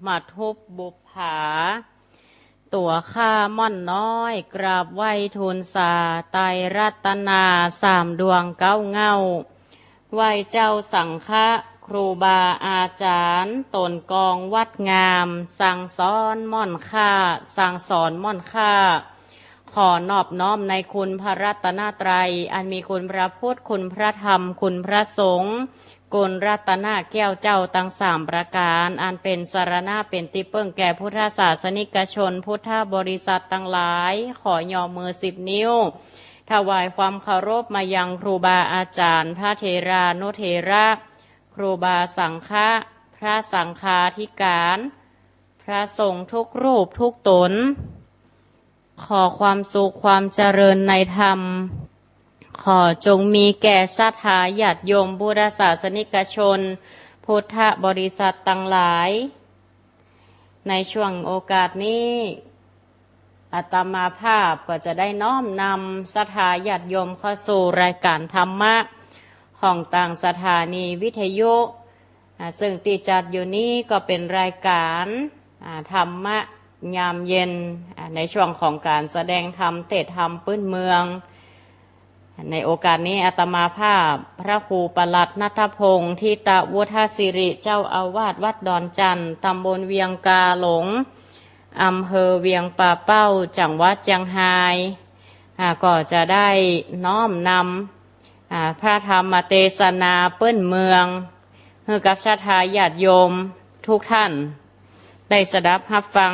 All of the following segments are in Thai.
มาทุบบุปผาตัวข้าม่อนน้อยกราบไหวทูลสาไตรรัตนาสามดวงเก้าเงาไหวเจ้าสังฆะครูบาอาจารย์ตนกองวัดงามสั่งสอนม่อนข้าสั่งสอนม่อนข้าขอนอบน้อมในคุณพระรัตนตรัยอันมีคุณพระพุทธคุณพระธรรมคุณพระสงฆ์กุลรัตนาแก้วเจ้าตั้งสามประการอันเป็นสารณะเป็นติเปิ้งแก่พุทธศาสนิกชนพุทธบริษัททั้งหลายขอย่อมือ10 นิ้วถวายความเคารพมายังครูบาอาจารย์พระเถรานุเถระครูบาสังฆะพระสังฆาธิการพระสงฆ์ทุกรูปทุกตนขอความสุขความเจริญในธรรมขอจงมีแก่ศรัทธาญาติโยมพุทธศาสนิกชนพุทธบริษัททั้งหลายในช่วงโอกาสนี้อาตมาภาพก็จะได้น้อมนำศรัทธาญาติโยมเข้าสู่รายการธรรมะของต่างสถานีวิทยุซึ่งที่จัดอยู่นี้ก็เป็นรายการธรรมะยามเย็นในช่วงของการแสดงธรรมเทศธรรมพื้นเมืองในโอกาสนี้อาตมาภาพพระครูปลัดณัฐพงศ์ทิตวุฒสิริเจ้าอาวาสวัดดอนจันทร์ตำบลเวียงกาหลงอำเภอเวียงป่าเป้าจังหวัดเชียงรายก็จะได้น้อมนำพระธรรมเทศนาเปิ้นเมืองให้กับศรัทธาญาติโยมทุกท่านได้สดับรับฟัง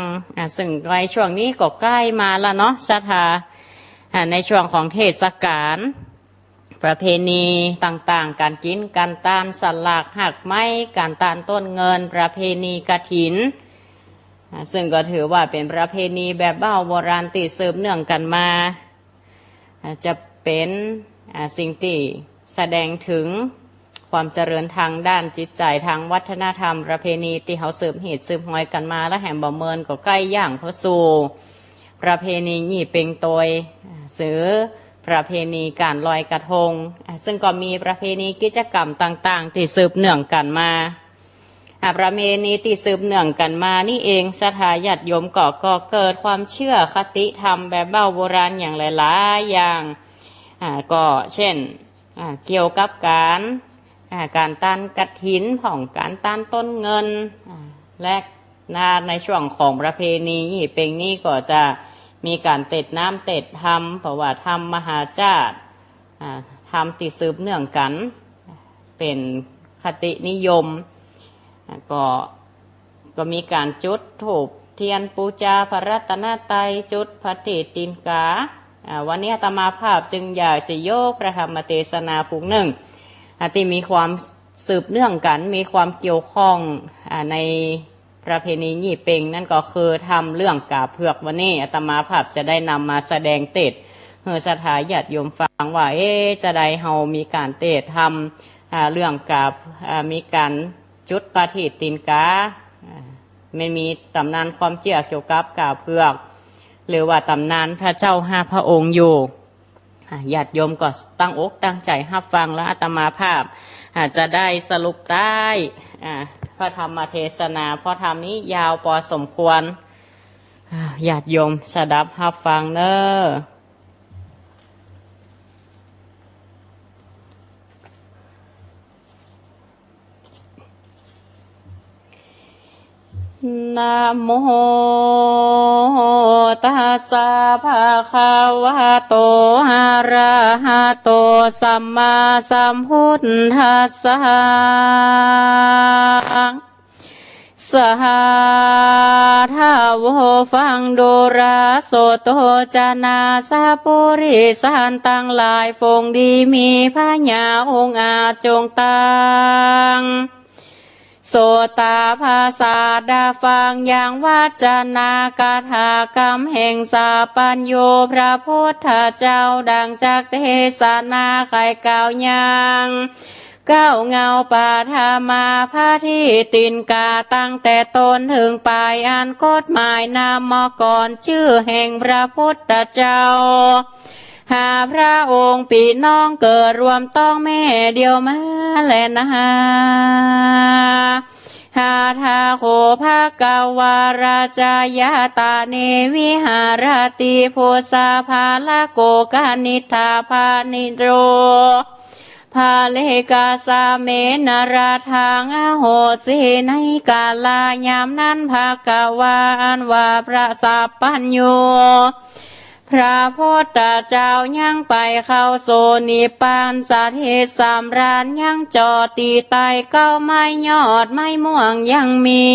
ซึ่งในช่วงนี้ก็ใกล้มาแล้วเนาะศรัทธาในช่วงของเทศกาลประเพณีต่างๆการกินการตานสลากหักไม้การตานต้นเงินประเพณีกฐินซึ่งก็ถือว่าเป็นประเพณีแบบเบ้าโบราณติดสืบเนื่องกันมาจะเป็นสิ่งที่แสดงถึงความเจริญทางด้านจิตใจทางวัฒนธรรมประเพณีที่เขาสืบเหตุสืบหอยกันมาและแห่งบ่เมินก็ใกล้ย่างเข้าสู่ประเพณียี่เป็งตยสือประเพณีการลอยกระทงซึ่งก็มีประเพณีกิจกรรมต่างๆที่สืบเนื่องกันมาประเพณีที่สืบเนื่องกันมานี่เองศรัทธาญาติโยมก็เกิดความเชื่อคติธรรมแบบเบ้าโบราณอย่างหลายๆอย่างก็เช่นเกี่ยวกับการต้านกฐินของการต้านต้นเงินและในช่วงของประเพณียี่เป็งนี้ก็จะมีการเตดน้ำเตดธรรมเพราะว่าธรรมมหาจาตุธรรมติสืบเนื่องกันเป็นคตินิยมก็มีการจุดธูปเทียนปูชาพระรัตนตรัยจุดพระเทศตินกาวันนี้อาตมาภาพจึงอยากจะโยกพระธรรมเทศนาผูกหนึ่งที่มีความสืบเนื่องกันมีความเกี่ยวข้องในประเพณียี่เป็งนั่นก็คือทำเรื่องกาเผือกวันนี้อาตมาภาพจะได้นำมาแสดงเทศเพื่อศรัทธาญาติโยมฟังว่าจะได้เฮามีการเทศทำเรื่องกามีการจุดประทีปตีนกาไม่มีตำนานความเชื่อเกี่ยวกับกาเผือกหรือว่าตำนานพระเจ้าห้าพระองค์อยู่ญาติโยมก็ตั้งอกตั้งใจรับฟังและอาตมาภาพจะได้สรุปได้พระธรรมเทศนาเพราะธรรมนี้ยาวพอสมควรญาติโยมสดับรับฟังเนอะนะโมตัสสะภะคะวะโตอะระหะโตสัมมาสัมพุทธัสสะสหทาวฟังดูราโสโตจนาสาปุริสันตั้งหลายฟงดีมีพระญาองค์อาจงตังโสตาภาษาดาฟังอย่างวัจนากาถากรรมแห่งสาปัญโยพระพุทธเจ้าดังจากเทศนาไข่เก่ายังก้าวเงาปาธามาพระที่ตินกาตั้งแต่ต้นถึงปลายอันกฎหมายนามมก่อนชื่อแห่งพระพุทธเจ้าหาพระองค์ปีน้องเกิดรวมต้องแม่เดียวมาแลนะ หาทาโคภะกวาราจายาตาเนวิหารติโพสาภาลโกกานิธาภานิโรภาเลกาสาเมนราทางอโหสิในกาลายามนั้นภาคาวาอันว่าพระสัพพัญโยพระพุทธเจ้ายังไปเข้าโซนิปานสัตเหตุสามรานยังจอตีไตเก้าไม้ยอดไม้ม่วงยังมี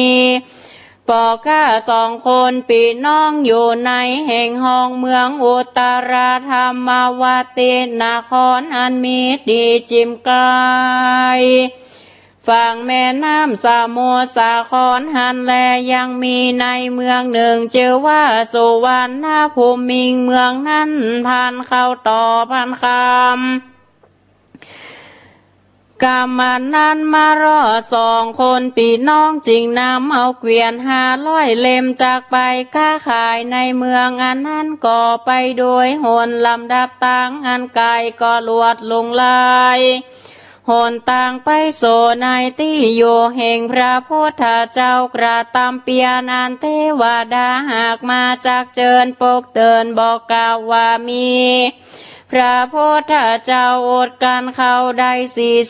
ปอก้าสองคนปีน้องอยู่ในแห่งห้องเมืองอุตราธรรมวตินครอันมีดีจิมกายฝั่งแม่น้ำสมุทรสาครหันแลยังมีในเมืองหนึ่งชื่อว่าสุวรรณภูมิเมืองนั้นพันเข้าต่อพันคำกรรมันนั้นมารอสองคนปีน้องจริงนำเอาเกวียน500 เล่มจากไปค้าขายในเมืองอันนั้นก่อไปโดยหนลำดับต่างอันไกลก็ลวดลงลายหนต่างไปโซในที่อยู่แห่งพระพุทธเจ้ากระตำเปียนันเทวดาหากมาจากเจิญปกเตือนบอกกล่าวว่ามีพระพุทธเจ้าอดกันเข้าได้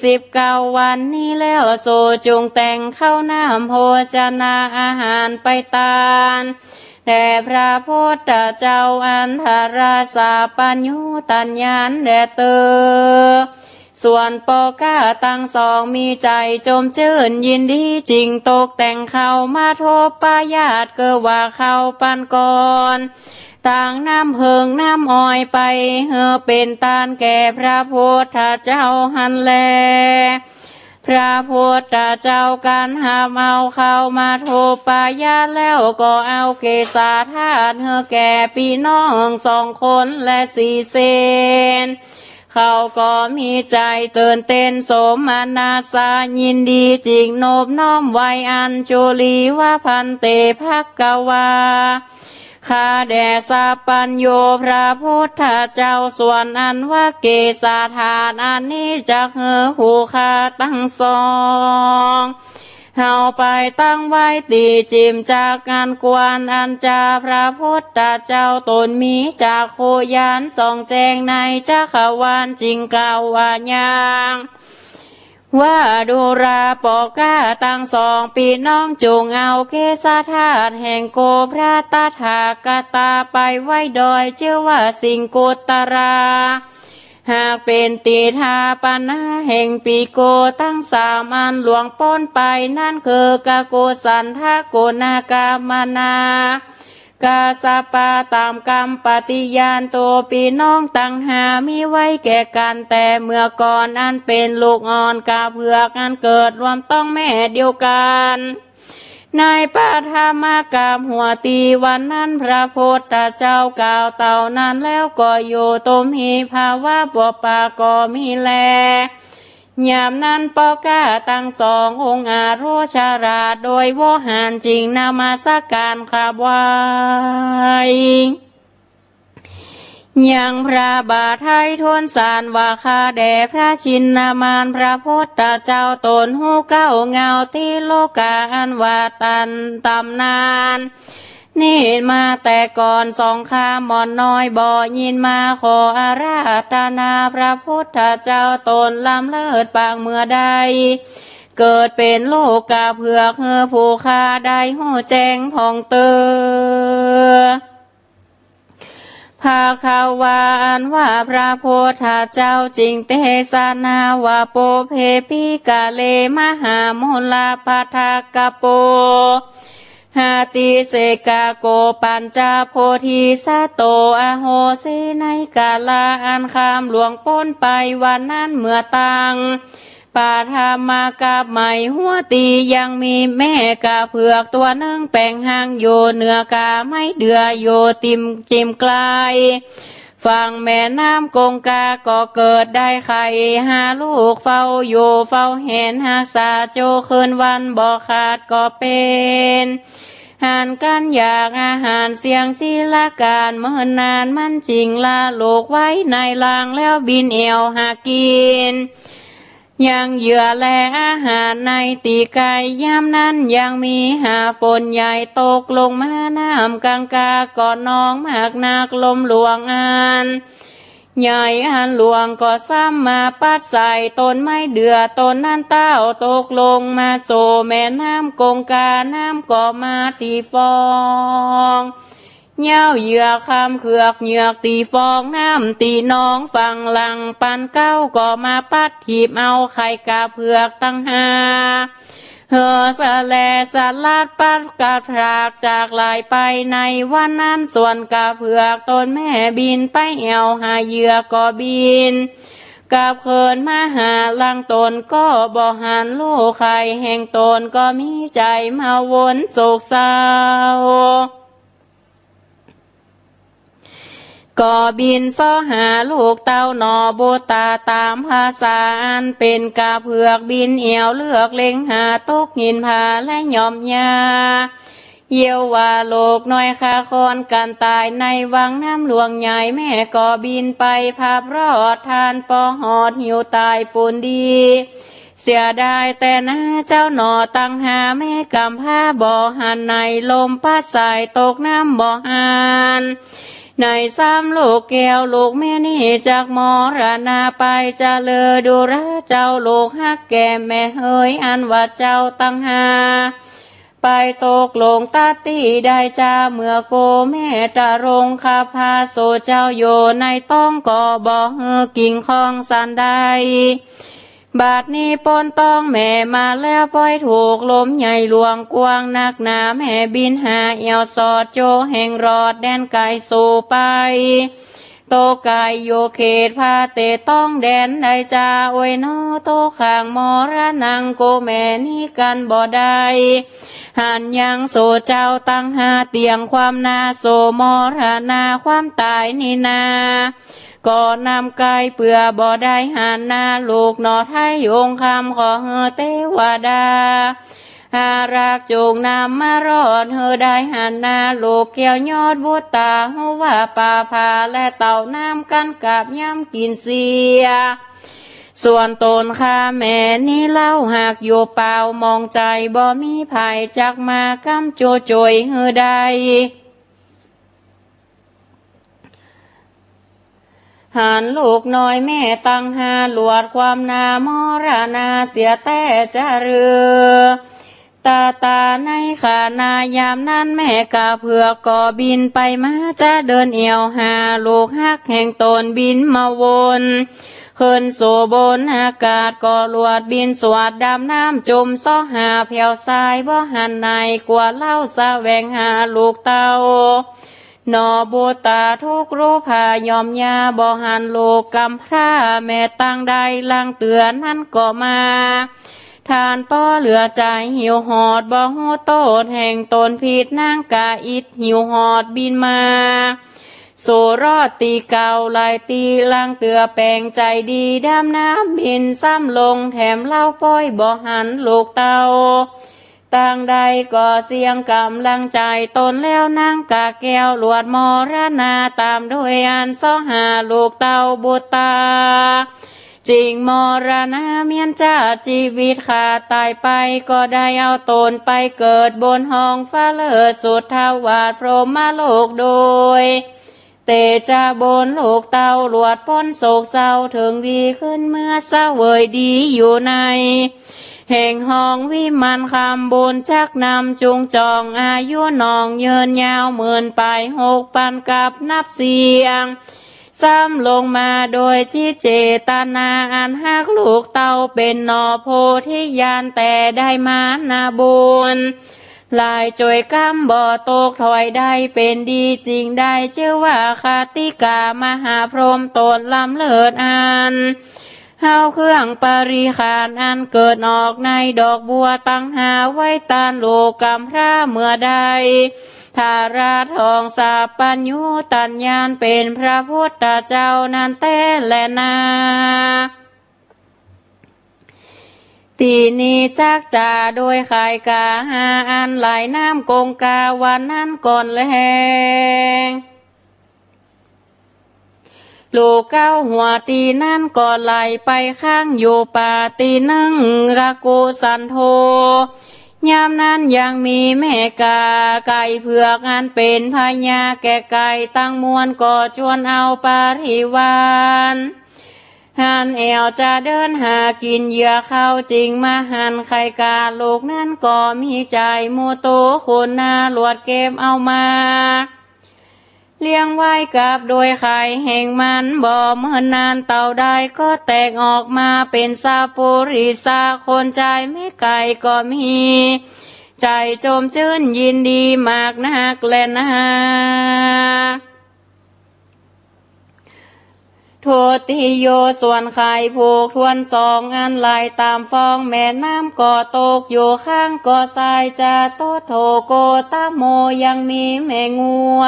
49 วันนี้แล้วโซจงแต่งเข้าน้ำโภชนาอาหารไปตานแต่พระพุทธเจ้าอันธราสาปัญญูตัญญาณแด่เตอส่วนปอก้าตั้งสองมีใจจมชื่นยินดีจริงตกแต่งเข้ามาทบปายาตเกว่าเข้าปันก่อนต่างน้ำเพิงน้ำอ้อยไปเป็นตานแก่พระพุทธเจ้าหันแลพระพุทธเจ้ากันหามเอาเข้ามาทบปายาตแล้วก็เอาเกศาธาตุแก่พี่น้อง2 คนและ4 เศษเขาก็มีใจตื่นเต้นสมนาสายินดีจริงโนบน้อมไว้อัญจุลีว่าพันเตภกวาข้าแด่สัพพัญโยพระพุทธเจ้าส่วนอันว่าเกศาธาตุอันนี้จักหูข้าตั้งสองเฮาไปตั้งไว้ตีจิมจากงานกวนอันจาพระพุทธเจ้าตนมีจากโคยานส่องแจงในจักรวาลจริงกาววายังว่าดูราปอก้าตั้ง2 ปีน้องจงเอาเกศาธาตุแห่งโกพระตถากตาไปไว้ดอยชื่อว่าสิงกุตราหากเป็นตีทาปนาแห่งปีโกตั้ง3 อันหลวงป้นไปนั่นคือกาโกสันทาโกนากามนากาสปาตามกรรมปฏิญาณตัวปีน้องตั้งหามีไว้แก่กันแต่เมื่อก่อนอันเป็นลูกอ่อนกาเผือกอันเกิดรวมต้องแม่เดียวกันในปาธามากาบหัวตีวันนั้นพระพุทธเจ้ากล่าวเต่านั้นแล้วก็อยู่ตมหีภาวะปปาก็มีแลยามนั้นปอก้าตั้ง2 องค์อาโรชาราโดยวหารจริงนามาสการขับไหวยังพระบาทไทยทวนสารว่าข้าแด่พระชินนามานพระพุทธเจ้าตนหูเก้าเงาที่โลกาอันว่าตันตำนานนี่มาแต่ก่อน2 ข้ามอนน้อยบ่ยินมาขออาราธนาพระพุทธเจ้าตนลำเลิศปางเมื่อใดเกิดเป็นโลกาเผือกผู้ข้าได้หูแจ้งผ่องเตอภาคาวาอันว่าพระพุทธเจ้าจริงเทศนาว่าโปเพปิกาเลมหามุลาปัทกโปหาติเสกาโกปัญจโพธิสัตโตอโหสิในกาลาอันคามหลวงป้นไปวันนั้นเมื่อตังปาธามากาบใหม่หัวตียังมีแม่กาเผือกตัวหนึ่งแป่งหางโยเนื้อกาไม่เดือโยติมจิมไกลฝั่งแม่น้ำกงกาก็เกิดได้ไข่5 ลูกเฝ้าอยู่เฝ้าเห็นหาสาโจคืนวันบ่ขาดก็เป็นหานกันอยากอาหารเสียงชีละการเมื่อนานมันจริงลาโลกไว้ในลางแล้วบินเอวหากิน ยังเหยื่อและอาหารในตีไก่ยามนั้นยังมีหาฝนใหญ่ตกลงมาน้ำกังกาก่อนน้องมากนักลมหลวงใหญ่อันหลวงก็ซ้ำมาปัดใส่ต้นไม้เดือต้นนั้นเต้าตกลงมาโซแม่น้ำกงกาน้ำก็มาตีฟองเหย้าเหยือกคำเขือกเหยือกตีฟองน้ำตีน้องฝั่งหลังปันเก้าก็มาปัดถีบเอาไข่กาเผือกตั้งหาเฮอสะแลสลัดปัดกาพรากจากลายไปในวันนั้นส่วนกาเผือกต้นแม่บินไปแอวหาเหยือกก็บินกับเขินมาหาลังตนก็บ่หันลูกไข่แห่งตนก็มีใจมาวนโศกเศร้าก็บินซ้อหาลูกเต้าหนอโบตาตามภาษาอันเป็นกาเผือกบินเอี่ยวเลือกเล็งหาตกหินผาและยอมยาเยี่ยวว่าโลกน้อยคาคอนกันตายในวังน้ำหลวงใหญ่แม่ก็บินไปภาพรอดทานปอหอดหิวตายปูนดีเสียดายแต่หน้าเจ้าหนอตั้งหาแม่กำผ้าบ่อหันในลมพัดสายตกน้ำบ่อหันในซ้ำลูกแก้วลูกแม่นี่จากมรณาไปจะเลอดูระเจ้าลูกฮักแก่แม่เฮยอันว่าเจ้าตั้งหาไปตกลงตาตีได้จ้าเมื่อโกแม่ตะรงคาพาโซเจ้าโยในต้องก่อบ่อเฮอกิ่งคองสันได้บาดนี้ปนต้องแม่มาแล้วปล่อยถูกลมใหญ่หลวงกวางนักหนาแม่บินหาเอวสอดโจแห่งรอดแดนไก่สู่ไปโตไก่โยเขตพาเตต้องแดนได้จ้าโอยนอโตข้างมรณังโกแม่นี่กันบ่ได้หันยังโซเจ้าตั้งหาเตียงความนาโซมรณาความตายนี่นาก็นำกายเปื่อบ่ได้หันหน้าลูกนอไทยองคำขอเฮอเทวดาหารักจูงนำมารอดเฮอได้หันหน้าลูกเกี่ยวยอดบุตตาเฮาว่าป่าพาและเต่าน้ำกันกับย่ำกินเสียส่วนตนข้าแม่นี่เล่าหากอยู่เปล่ามองใจบ่มีภัยจักมากำโจโจยเฮอได้หันลูกน้อยแม่ตั้งหาหลวดความนามรณาเสียแต่จะเรือตาในขานายามนั้นแม่กาเผือกก็บินไปมาจะเดินเอี่ยวหาลูกฮักแห่งตนบินมาวนขึ้นสู่บนอากาศก็ลวดบินสวดดำน้ำจมซ้อหาแผ่วทรายบ่หันในกว่าเล่าแสวงหาลูกเต้านอบูตาทุกรูพายอมยาบ่หันลูกกำพร้าแม่ตั้งใดลังเตือนนั้นก็มาทานป้อเหลือใจหิวหอดบ่หูโตดแห่งตนผิดนางกาอิดหิวหอดบินมาโสรอดตีเก่าลายตีลังเตือแปลงใจดีดำน้ำบินซ้ำลงแถมเล่าป้อยบ่หันลูกเต้าต่างใดก็เสียงกำลังใจตนแล้วนางกาแก้วหลวดมรณาตามด้วยอันซ้อหาลูกเต้าบุตตาจริงมรณาเมียนจ้าชีวิตขาดตายไปก็ได้เอาตนไปเกิดบนห้องฟ้าเลิศสุดทวาดพรหมโลกโดยเตจะบนลูกเต้าหลวดพ้นโศกเศร้าถึงดีขึ้นเมื่อเศร้าเวยดีอยู่ในแห่งห้องวิมานคำบุญชักนำจุงจองอายุนองเยินยาวหมื่นไป6 ปันกับนับเสียงซ้ำลงมาโดยที่เจตนาอันหักลูกเต้าเป็นนอโพธิญาณแต่ได้มานาบุญลายจอยกำบ่อตกถอยได้เป็นดีจริงได้เชื่อว่าคาติกามหาพรหมตนลำเลิศอันเฮาเครื่องปริขานอันเกิดออกในดอกบัวตั้งหาไว้ตานโลกกำพระเมื่อใดทาราทองสาปัญญูตัญญาณเป็นพระพุทธเจ้านั้นแต่และนาตีนี้จักจ่าโดยขายกาหาอันไหลน้ำกงกาวันนั้นก่อนแลง ลูกเก้าหัวตีนั่นก็ไหลไปข้างอยู่ป่าตีนึ่งกะกูสันโทยามนั้นยังมีแม่กาไก่เผือกอันเป็นพญาแก่ไก่ตั้งมวลก็ชวนเอาปาริวารหันแอวจะเดินหากินเหยื่อเข้าจริงมาหันไข่กาลูกนั้นก็มีใจมูโตคนนาหลวดเก็บเอามาเลี้ยงไว้กับโดยไข่แห่งมันบ่เมื่อนานเต่าได้ก็แตกออกมาเป็นซาปุริสาคนใจไม่ไก่ก็มีใจโจมชื่นยินดีมากนักแลนะโทติโยส่วนไข่ผูกทวนสองอันไหลตามฟองแม่น้ำก็ตกอยู่ข้างก็ทรายจะโตโถโกตาโมยังมีแม่งัว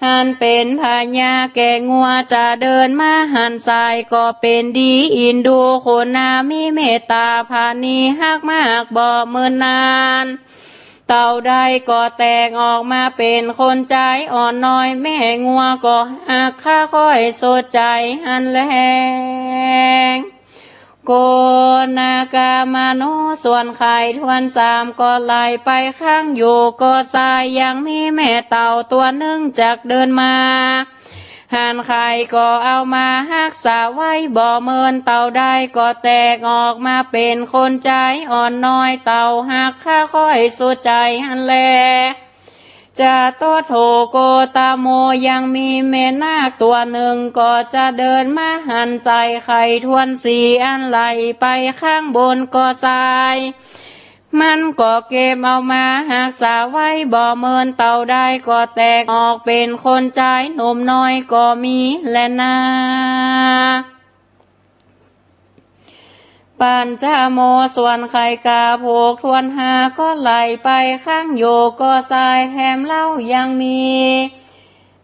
หันเป็นพญาแก่งัวจะเดินมาหันสายก็เป็นดีอินดูคนนามีเมตตาพานีหักมากบ่เมินนานเต่าใดก็แตกออกมาเป็นคนใจอ่อนน้อยแม่งัวก็หักข้าค่อยสดใจหันแรงโกนากามาโนส่วนไข่ทวนสามก็ไหลไปข้างอยู่ก็ทรายยังมีแม่เต่าตัวหนึ่งจากเดินมาหันไข่ก็เอามาหักษาไว้บ่เมินเต่าได้ก็แตกออกมาเป็นคนใจอ่อนน้อยเต่าหักข้าค่อยสุดใจหันแลจะโตโถโกตาโมยังมีเมนาคตัวหนึ่งก็จะเดินมาหันใส่ไข่ทวนสีอันไหลไปข้างบนก็ทรายมันก็เก็บเอามาหักษาไว้บ่เมินเต่าได้ก็แตกออกเป็นคนใจหนุ่มน้อยก็มีแลนาปัญจโมส่วนไข่กาผูกทวนหาก็ไหลไปข้างโยก็ทรายแถมเล่ายังมี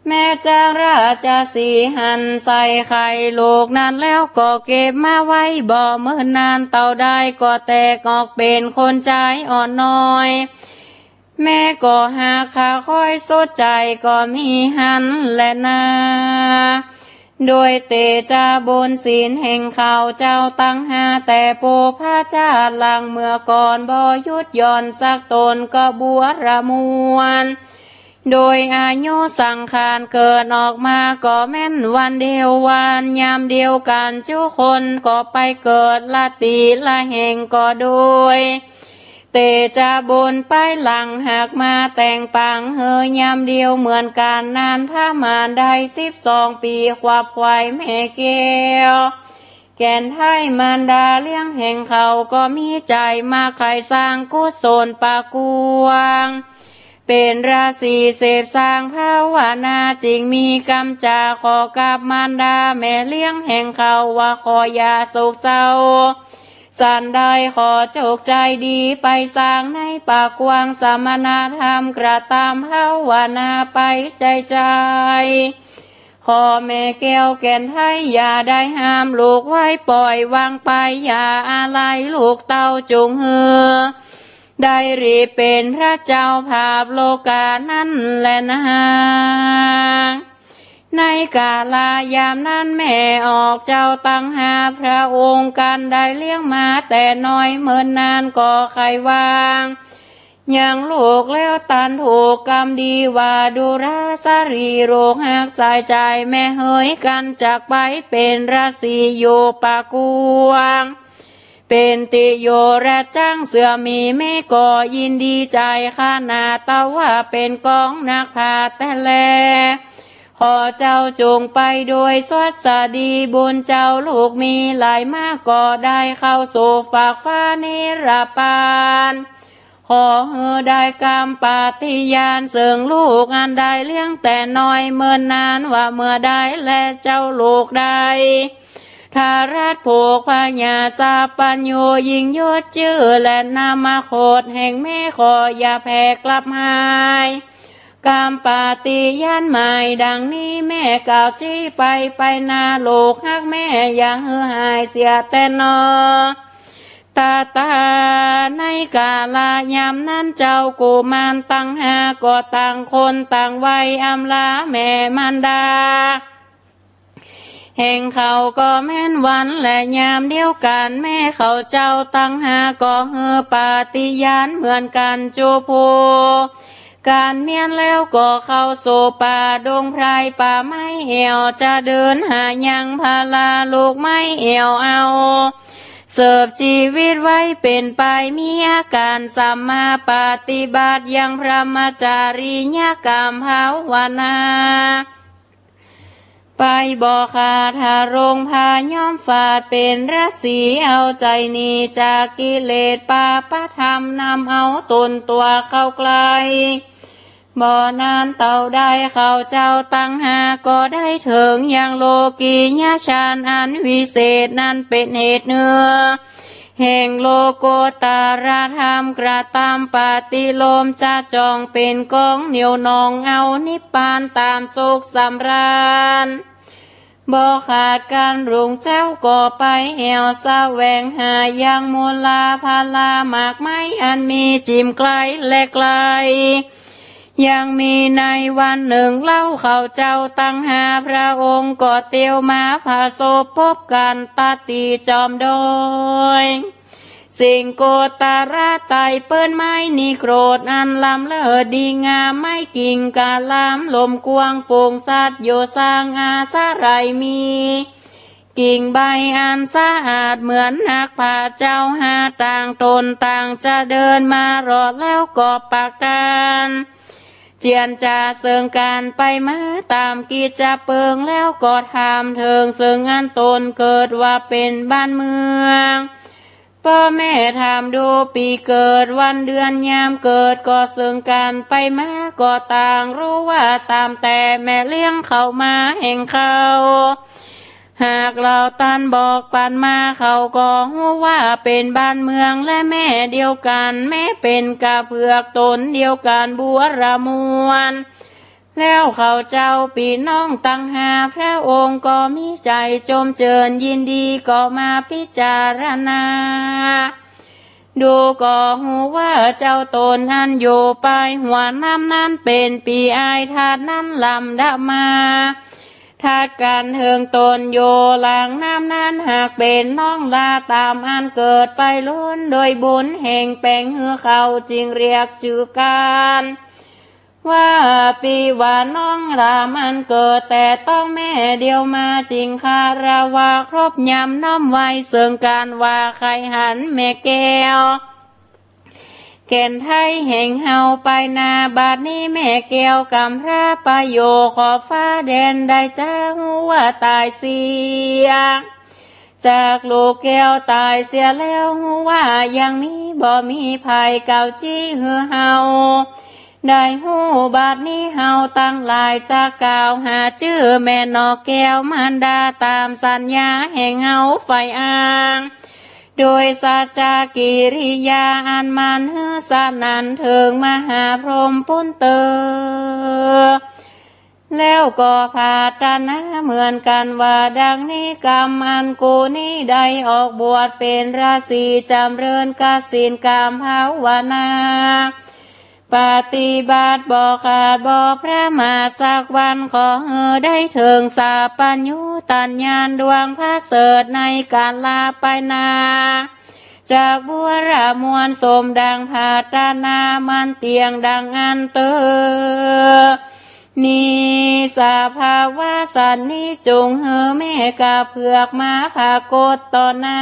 แม่จาราจาสีหันใส่ไข่ลูกนั้นแล้วก็เก็บมาไว้บ่เมื่อนานเต่าได้ก็แตกออกเป็นคนใจอ่อนน้อยแม่ก็หาขาค่อยสดใจก็มีหันและนาโดยเตจาบนศีลแห่งเขาเจ้าตั้งหาแต่โปพระชาติลังเมื่อก่อนบ่ยุดย่อนสักตนก็บวชระมวลโดยอายุสังขารเกิดออกมาก็แม่นวันเดียววันยามเดียวกันทุกคนก็ไปเกิดละตีละแห่งก็โดยเตจะบนไปหลังหากมาแต่งปังเฮยามเดียวเหมือนกันนานพระมารได้12 ปีความควายแม่แก้วแก่นไทยมารดาเลี้ยงแห่งเขาก็มีใจมาใครสร้างกุศลปากวงเป็นราศีเสพสร้างภาวนาจริงมีกรรมจาขอกับมารดาแม่เลี้ยงแห่งเขาว่าขอยาโศกเศร้าสันได้ขอโชคใจดีไปสร้างในปากกว้างสมณธรรมกระตามภาวนาไปใจขอแม่แก้วแก่นไทยอย่าได้ห้ามลูกไว้ปล่อยวางไปอย่าอะไรลูกเต้าจงเหือได้รีบเป็นพระเจ้าภาพโลกานั่นแหละนะในกาลายามนั้นแม่ออกเจ้าตั้งหาพระองค์กันได้เลี้ยงมาแต่น้อยเมินนานก็ใครวางยังลูกแล้วตันถูกกรรมดีว่าดูราสารีโรคหักสายใจแม่เฮยกันจากไปเป็นราศีโยปากวงเป็นติโยระจ้างเสือมีไม่ก่อยินดีใจข้านาตาว่าเป็นกองนักพาแต่แลขอเจ้าจงไปโดยสวัสดีบุญเจ้าลูกมีหลายมากก็ได้เข้าสู่ฝากฟ้านิรปานขอเฮอได้กรรมปาฏิญาณเสื่องลูกอันใดเลี้ยงแต่น้อยเมื่อนานว่าเมื่อใดและเจ้าลูกได้ทารัตผูกพญาสาปัญโยยิงยศชื่อและนามาโคดแห่งแม่ขออย่าแพ้กลับหายกรรมปาฏิญาณใหม่ดังนี้แม่กล่าวจี้ไปนาโลกฮักแม่อย่าเหือหายเสียแต่นอตาในกาลายามนั้นเจ้ากุมารตั้งหาก็ต่างคนต่างวัยอำลาแม่มารดา แห่งเขาก็แม่นวันและยามเดียวกันแม่เขาเจ้าตั้งหาก็เฮอปาฏิญาณเหมือนกันจูโพการเมียนแล้วก็เข้าโซป่าดงไพรป่าไม้เหี่ยวจะเดินหายังพาลาลูกไม้เหี่ยวเอาเสิร์ฟชีวิตไว้เป็นไปมีอาการสัมมาปฏิบัติยังพระมจารีญกรรมภาวนาไปบ่ขาดหารงพาย้อมฝาดเป็นราศีเอาใจนี้จากกิเลสปาปธรรมนำเอาตนตัวเข้าไกลบ่นานเต่าได้เข้าเจ้าตั้งหาก็ได้ถึงอย่างโลกีญาฌานอันวิเศษนั้นเป็นเหตุเนื้อแห่งโลโกตาราธรรมกระทำปฏิโลมจะจองเป็นกองเหนียวนองเอานิพพานตามสุขสำราญบ่ขาดการรุงเจ้าก่อไปแหวแสวงหายังมูลาพาลามากไม้อันมีจิมไกลและไกลยังมีในวันหนึ่งเล่าเขาเจ้าตั้งหาพระองค์ก็เตียวมาผาโศพบกันตาตีจอมโดยสิ่งโกตาราไตเปิ้นไม้นิโครธอันลำเลิศดีงามไม่กิ่งกาลามลมกวางโฟงสัตว์โยสร้างอาสาไรมีกิ่งใบอันสะอาดเหมือนนักผ่าเจ้าหาต่างตนต่างจะเดินมารอดแล้วก็ปากกันเจียนจ่าเสิงการไปมาตามกิจจะเปิงแล้วก็ทำเถิงเสิงอันตนเกิดว่าเป็นบ้านเมืองพ่อแม่ถามดูปีเกิดวันเดือนยามเกิดก็เสิงการไปมาก็ต่างรู้ว่าตามแต่แม่เลี้ยงเขามาแห่งเขาหากเราตันบอกปันมาเขาก็รู้ว่าเป็นบ้านเมืองและแม่เดียวกันแม่เป็นกะเผือกตนเดียวกันบัวระมวนแล้วเขาเจ้าปีน้องตั้งหาพระองค์ก็มีใจจมเจิญยินดีก็มาพิจารณาดูก็หูว่าเจ้าตนอันอยู่ไปหัวน้ำนั้นเป็นปีอายทาดนั้นลำดับมาทาดการเทิงตนโยหลังน้ำนั้นหากเป็นน้องลาตามอันเกิดไปล้นโดยบุญแห่งแปลงเหือเขาจึงเรียกชื่อการว่าปีว่าน้องรามอันเกิดแต่ต้องแม่เดียวมาจริงคาราวาครบยำน้ำไว้เสื่องการว่าใครหันแม่แก้วแก่นไทยแห่งเฮาไปนาบาดนี้แม่แก้วกำพระประโยขอฟ้าแดนได้จ้าหัวตายเสียจากลูกแก้วตายเสียแล้วหัวยังมีบ่มีภัยเก่าจี้เหือเฮาได้หูบาดนี้เฮาตั้งหลายจะกล่าวหาชื่อแม่นอกแก้วมันดาตามสัญญาแห่งเฮาไฟอ้างโดยสัจจกิริยาอันมันเฮือสนันเถิงมหาพรหมปุณเตอแล้วก็พาตนะเหมือนกันว่าดังนี้กรรมอันกูนี้ได้ออกบวชเป็นราศีจำเริญกสินกรรมภาวนาปฏิบัติบ่ขาดบ่พระมาสักวันขอเฮอได้ถึงสาปัญญูตัญญาณดวงพระเสดในการลาไปนาจากบัวระมวลสมดังผาตานามันเตียงดังอันเตอนีสาภาวะสันนิจงเฮอแม่กาเผือกมาภากฏต่อนา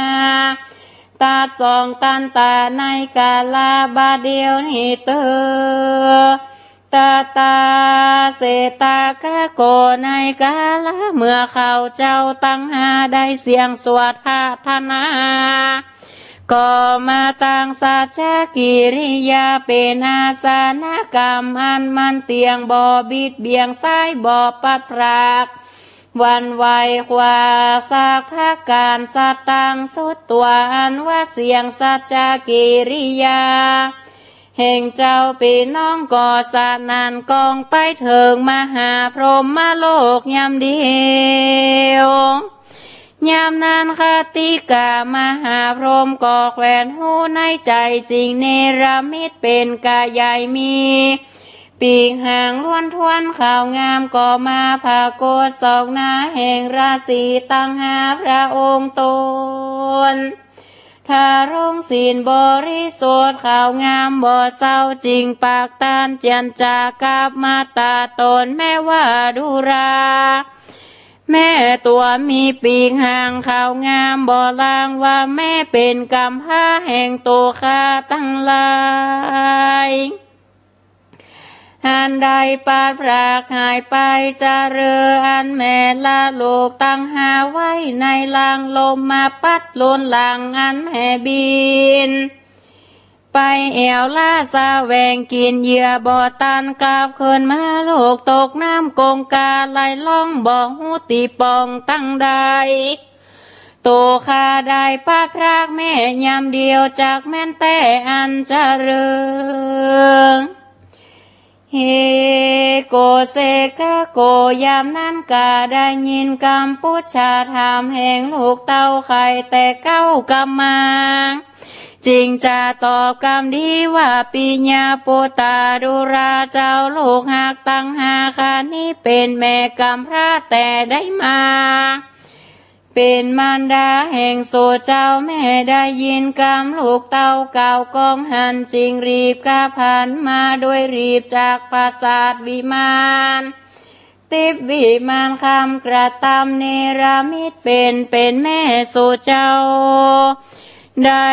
ตาสองตันตาในกาลาบาเดียวนิเตอตาตาเสตากะโกในกาลาเมื่อเขาเจ้าตั้งหาได้เสียงสวดพาธนาก็มาตั้งสัจจกิริยาเป็นอาสานกรรมอันมันเตียงบ่บิดเบียงซ้ายบ่ปัดพรากวันไหวควาสากภาการสัตตังสุดตัวอันว่าเสียงสัจจกิริยาแห่งเจ้าปีน้องก่อสานันกองไปเถิงมหาพรหมโลกยามเดียวยามนานคติกามหาพรหมก่อแขวนหูในใจจริงเนรมิตเป็นกายใหญ่มี ปีกหางล้วนทวนข่าวงามก็มาผาโกศศอกนาแห่งราศีตั้งหาพระองค์ตนถ้ารงศีลบริสุทธิ์ข่าวงามบ่เศร้าจริงปากตานเจียนจากาบมาตาตนแม่ว่าดุราแม่ตัวมีปีกหางข่าวงามบ่ลางว่าแม่เป็นกำพร้าแห่งตัวข้าตั้งหลายอันใดปาดพรากหายไปจะเรืออันแม่ละโลกตั้งหาไว้ในลางลมมาปัดลนหลังอันแห่บินไปแอวล่าสาแวงกินเหยื่อบ่อตันกาบคืนมาโลกตกน้ำกงกาไหลล่องบ่อหูตีปองตั้งใดโตข้าได้ปาดพรากแม่ยามเดียวจากแม่นแต่อันจะเรืองเฮโกเซกะโกยามนั้นกาได้ยินกำปุชชาถามแห่งลูกเต้าไข่แต่เก้ากำมาจริงจะตอบคำดีว่าปิญญาปุตาดุราเจ้าลูกหักตั้งหาคานี้เป็นแม่กำพร้าแต่ได้มาเป็นมารดาแห่งโสเจ้าแม่ได้ยินกำลูกเต้าเก่ากองหันจริงรีบกาพันมาโดยรีบจากปราสาทวิมานติบวิมานคำกระทำเนรมิตเป็นแม่โสเจ้าได้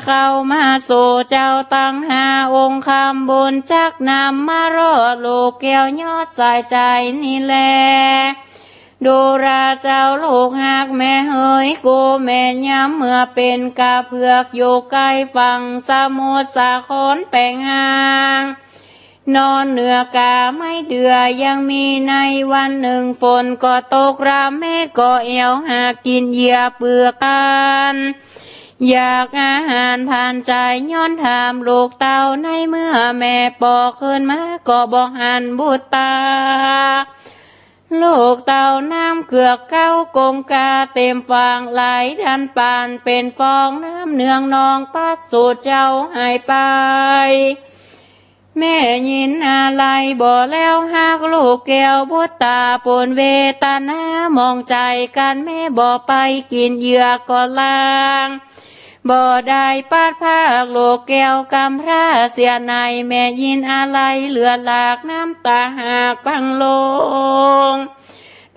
เข้ามาโสเจ้าตั้งหาองค์คำบุญจักนำมารอดลูกแก้วยอดสายใจนี่แลดูราเจ้าลูกหักแม่เฮยกูแม่ย้ำเมื่อเป็นกาเผือกอยู่ใกล้ฝั่งสมุทรสาครแปลงหางนอนเหนือกาไม่เดือยังมีในวันหนึ่งฝนก็ตกรามเมฆก็เอวหากินเหยื่อเปลือกกันอยากอาหารผ่านใจย้อนถามลูกเต้าในเมื่อแม่ปอกขึ้นมาก็บอกหันบุตรตาลูกเต่าน้ำเกือกเก้ากงกาเต็มฟางไหลดันปานเป็นฟองน้ำเนืองนองปัดสูดเจ้าหายไปแม่ยินอะไรบ่แล้วหากลูกแก้วบุตรตาปนเวตนามองใจกันแม่บ่ไปกินเหยื่อก็ลางบ่ได้ปาดภาคโลกแก้วกำพร้าเสียในแม่ยินอะไรเหลือหลากน้ำตาหากพังลง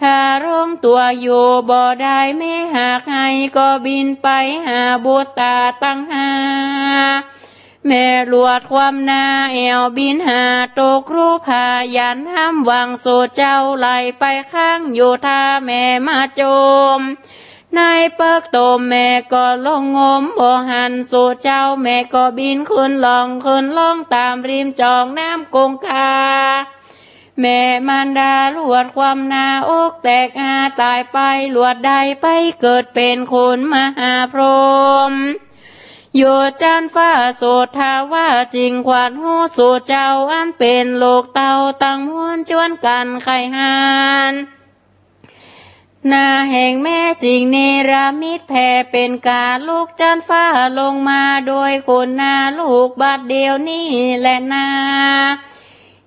ถ้าร้องตัวอยู่บ่ได้แม่หากให้ก็บินไปหาบุตรตาตั้งหาแม่ลวดความนาแอวบินหาตกรูพายันห้ำวังโซเจ้าไหลไปข้างอยู่ท่าแม่มาโจมนายเปิกโตแม่ก็ลงงมบ่หันสู่เจ้าแม่ก็บินขึ้นล่องตามริมจองน้ำกงคาแม่มารดาลวดความนาอกแตกอาตายไปลวดใดไปเกิดเป็นคนมหาพรหมอยู่จันฟ้าโสทาว่าจริงขวัญหูสู่เจ้าอันเป็นโลกเต่าตั้งม้วนชวนกันไข่หานนาแห่งแม่จริงเนรมิตแผ่เป็นกาลูกจันฟ้าลงมาโดยคนนาลูกบัดเดียวนี่แหละนา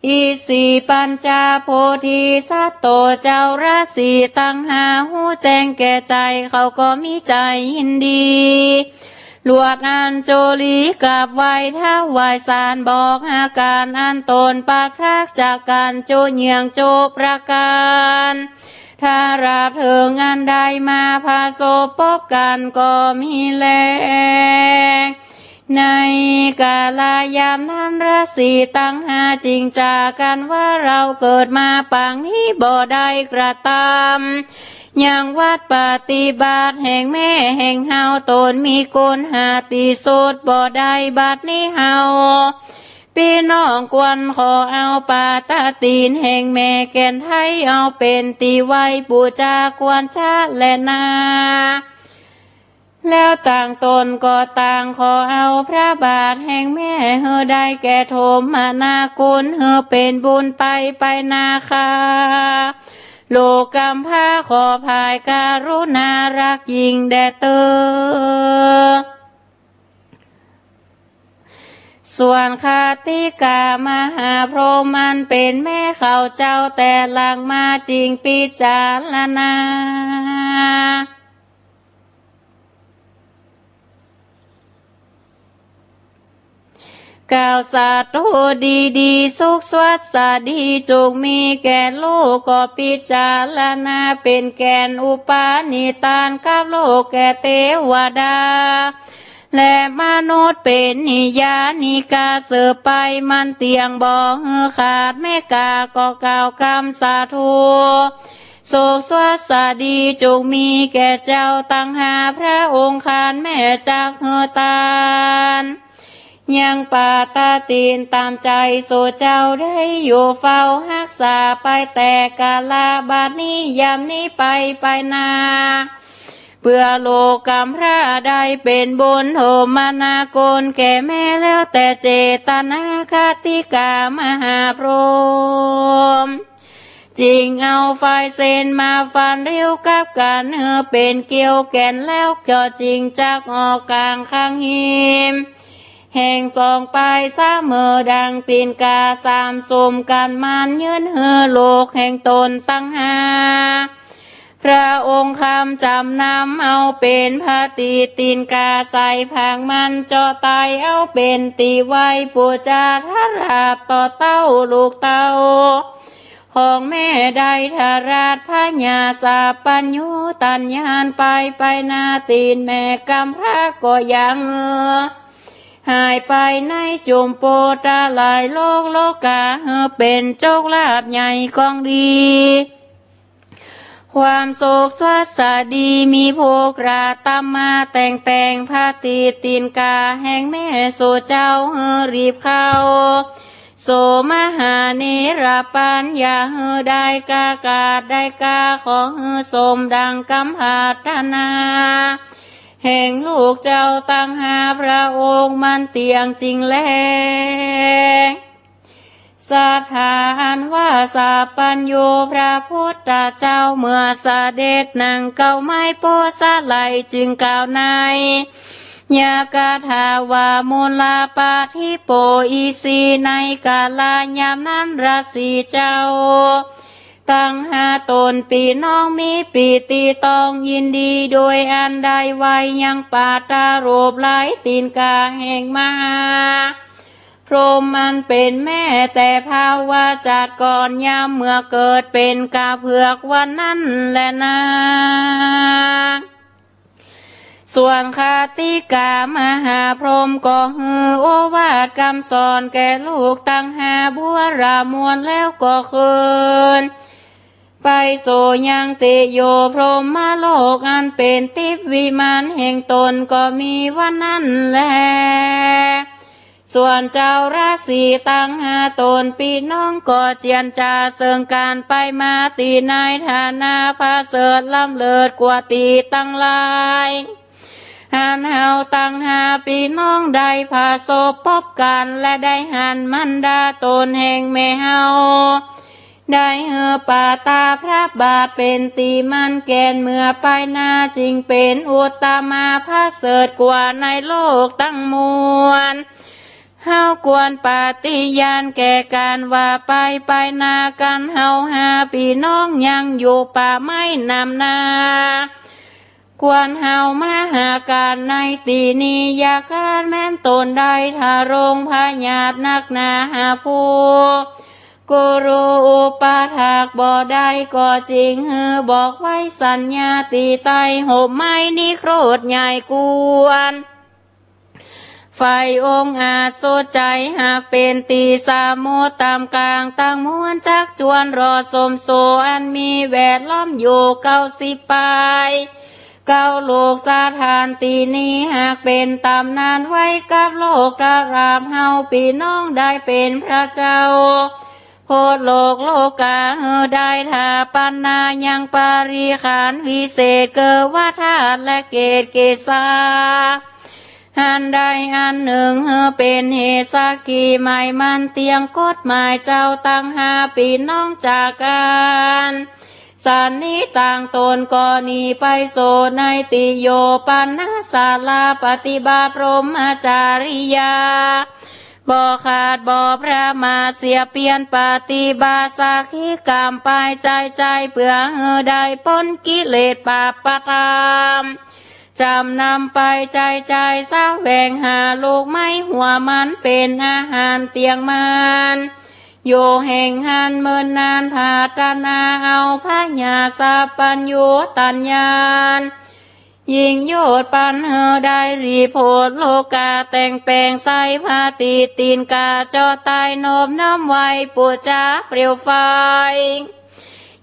อีสีปัญจาโพธิสัตโตเจ้าราศีตั้งหาหูแจ้งแก่ใจเขาก็มีใจยินดีลวดอันโจลีกับไหวท้าไหวสารบอกอาการอันตนปากพรากจากการโจเยียงโจประการถ้าราบเถิงอันใดมาพาโซพบกันก็มีแลในกาลายามนั้นราศีตั้งหาจริงจากันว่าเราเกิดมาปางนี้บ่ได้กระทำอย่างวัดปฏิบัติแห่งแม่แห่งเฮาตนมีโกนหาตีโสดบ่ได้บัดนี้เฮาพี่น้องควรขอเอาปาตาตีนแห่งแม่แก่นไทยเอาเป็นตีไว้ปูจาควรชาและนาแล้วต่างตนก็ต่างขอเอาพระบาทแห่งแม่เฮอได้แก่โทมมานาคุณเฮอเป็นบุญไปนาคาโลกรรมพาขอภายการุณารักยิ่งแด่เตอ ส่วนคาติกามหาพรหมมันเป็นแม่เขาเจ้าแต่หลังมาจริงพิจารณากล่าวสาธุดีดีสุขสวัสดีจงมีแก่ลูกก็พิจารณาเป็นแกนอุปาณิตานกับโลกแก่เทวดาและมนุษย์เป็นนิยานิกาเสือไปมันเตียงบ่ขาดแม่กาก็กล่าวคำสาธุโศกสวัสดีจงมีแก่เจ้าตั้งหาพระองค์คานแม่จากเฮตานยังปาตาตีนตามใจโสเจ้าได้อยู่เฝ้ารักษาไปแต่กาลาบาดนี้ยามนี้ไปนาเพื่อโลกรรมพระใดเป็นบุญโทมานาโกนแก่แม่แล้วแต่เจตนาคติกามหาพรหมจริงเอาไฟเส้นมาฟันเรียวกับกันเป็นเกี่ยวแก่นแล้วก็จริงจักออกกลางข้างหิมแห่งสองปลายสามมือดังตีนกาสามสมกันมันยืนโลกแห่งตนตั้งหาพระองค์คำจำนำเอาเป็นพระตีนกาใส่ผางมันเจาะตายเอาเป็นตีไว้ปูจาทาราบต่อเต้าลูกเต้าของแม่ได้ทาราชพญาสาปัญญูตัญญานไปนาตีนแม่กำพระก็ยังหายไปในจุมโปตาลายโลกาเป็นโจกลาบใหญ่กองดีความโศกสวัสดีมีโภกราตามมาแต่งพระตีนกาแห่งแม่โสเจ้ารีบเข้าโสมหาเนรปัญญาได้กากาศได้กาของสมดังกำหาตนาแห่งลูกเจ้าตั้งหาพระองค์มันเตียงจริงแลสถานว่าสาปัญโยพระพุทธเจ้าเมื่อเสด็จนั่งเก้าไม้โพสาไลจึงกล่าวในยากาถาวามูลาปาทิโปอีสีในกาลายามนั้นราศีเจ้าตั้งหาตนปีน้องมีปีติต้องยินดีโดยอันใดไว้ยังปาตาโรบไหลตีนกาแห่งมาพรหมมันเป็นแม่แต่ภาวะจัดก่อนยามเมื่อเกิดเป็นกาเผือกวันนั้นแหละนาส่วนคาติกามหาพรหมก็โอวาทคำสอนแก่ลูกตั้งหาบัวรามวลแล้วก็คืนไปโสยังเตโยพรหมโลกอันเป็นทิพวิมานแห่งตนก็มีวันนั้นแลส่วนเจ้าราศีตั้งหาตนปีน้องก็เจียนจาเสิงการไปมาตีนายฐานาพาเสดล้ำเลิศกว่าตีตั้งลายหันเฮาตั้งหาปีน้องได้พาศพพบกันและได้หันมันดาตนแห่งแม่เฮาได้ป่าตาพระบาทเป็นตีมันแกนเมื่อไปนาจริงเป็นอุตตมาพาเสดกว่าในโลกตั้งมวลเฮาควรปฏิญาณแก่การว่าไปนากันเฮาหาพี่น้องยังอยู่ป่าไม้นำนาควรเฮามาหาการในตีนี้อยาการแม่นตนได้ทารงพญาตนักนาหาผู้กุรุอุปาถากบ่ได้ก็จริงบอกไว้สัญญาตีไตห่มไม้นี้โคตรใหญ่กวนไฟองค์อาจโซใจหากเป็นตีสามโมตามกลางตั้งมวนจักจวนรอสมโซอันมีแวดล้อมอยู่90ปลายเก้าโลกสาทานตีนี้หากเป็นตามนานไว้กับโลกตาราบเฮาพี่น้องได้เป็นพระเจ้าโพดโลกาได้ทาปันนายังปาริขานวิเศษเกวธาตุและเกศเกษาอันใดอันหนึ่งเป็นเหตุสักขีหมายมันเตียงกฎหมายเจ้าตั้งหาปีน้องจากกันสันนิต่างตนก็นีไปโสในติโยปันนาศาลาปฏิบัติพรหมจาริยาบ บ่ขาดบ่พระมาเสียเปลี่ยนปฏิบาสักขิกรรมไปใจเพื่อได้พ้นกิเลสปาปธรรมจำนำไปใจแสวงหาลูกไม้หัวมันเป็นอาหารเตียงมันโยแห่งหันเมินนานผาตนาเอาพระญาสัพปัญโยตัญญานยิงโยดปันได้รีโพดโลกาแต่งแปลงใสพาตีตีนกาจอตายโนมน้ำไว้ปูจ้าเปลวไฟ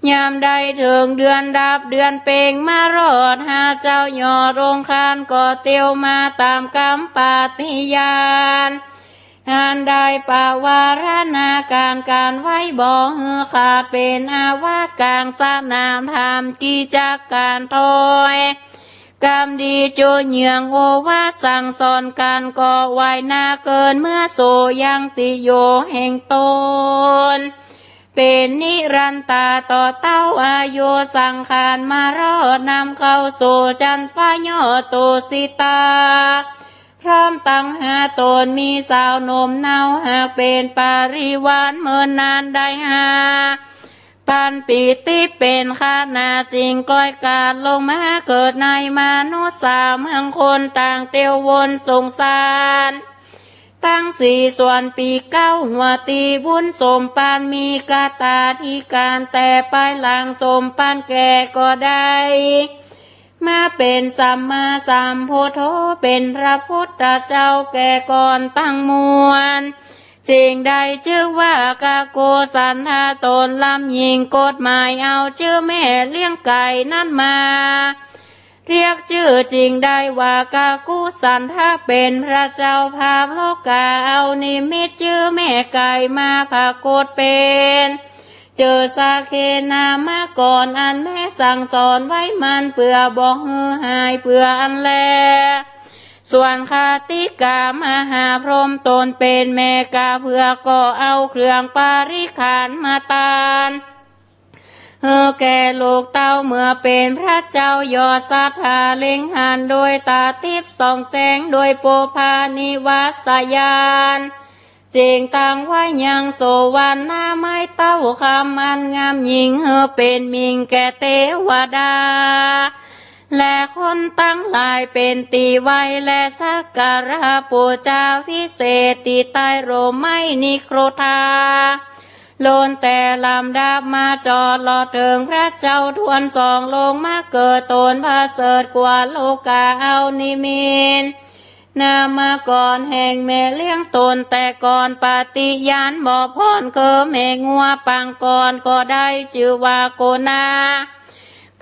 ยามใดถึงเดือนดับเดือนเป่งมารอดหาเจ้ายอดองคานก็เตียวมาตามกรรมปาฏิญาณหานได้ปาวารณาการไว้บ่ฮือขาดเป็นอาวาสกลางสนามทำกิจการถอยกรรมดีจูเหยืองโอวาสั่งสอนกันก็ไว้นาเกินเมื่อโสยังติโยแห่งตนเป็นนิรันตาต่อเต้าอายุสังขารมารอดนำเข้าสู่จันฟ้ายอโตสิตาพร้อมตั้งหาตนมีสาวนมเนาหากเป็นปาริวานเมินนานได้หาปันปีติเป็นข้านาจริงก้อยกาดลงมาเกิดในมนุษย์สาเมืองคนต่างเตียววนสงสารตั้งสี่ส่วนปีเก้าหัวตีบุญสมปานมีกาตาที่การแต่ปลายหลังสมปานแก่ก็ได้มาเป็นสัมมาสัมพุทโธเป็นพระพุทธเจ้าแก่ก่อนตั้งมวลสิ่งใดชื่อว่ากาโกสันทาตนลำยิงกฎหมายเอาชื่อแม่เลี้ยงไก่นั่นมาเรียกชื่อจริงได้ว่ากากุสันทาเป็นพระเจ้าภาพโลกาเอานิมิตชื่อแม่ไก่มาภากฏเป็นเจอสาเคนามาก่อนอันแม่สั่งสอนไว้มันเพื่อบอกฮือหายเพื่ออันแลส่วนคาติกามหาพรหมตนเป็นแม่กาเพื่อก็เอาเครื่องปาริขานมาตานแก่ลูกเต้าเมื่อเป็นพระเจ้ายอดสัทธาเล็งหันโดยตาทิพย์ส่องแสงโดยโปภานิวัสยานเจงตังไว้ยังโสวันหน้าไม้เต้าคำอันงามยิ่งเป็นมิงแก่เทวดาและคนตั้งหลายเป็นตีไว้และสักการะปูจาพิเศษตีใต้โรไม่นิโครธาโลนแต่ลำดับมาจอดลอดถึงพระเจ้าทวนสองลงมาเกิดตนพระเสดกว่าโลกาเอานิมินนามาก่อนแห่งแม่เลี้ยงตนแต่ก่อนปฏิญาณบ่อพรเคอแม่งัวปังก่อนก็ได้ชื่อว่าโกนา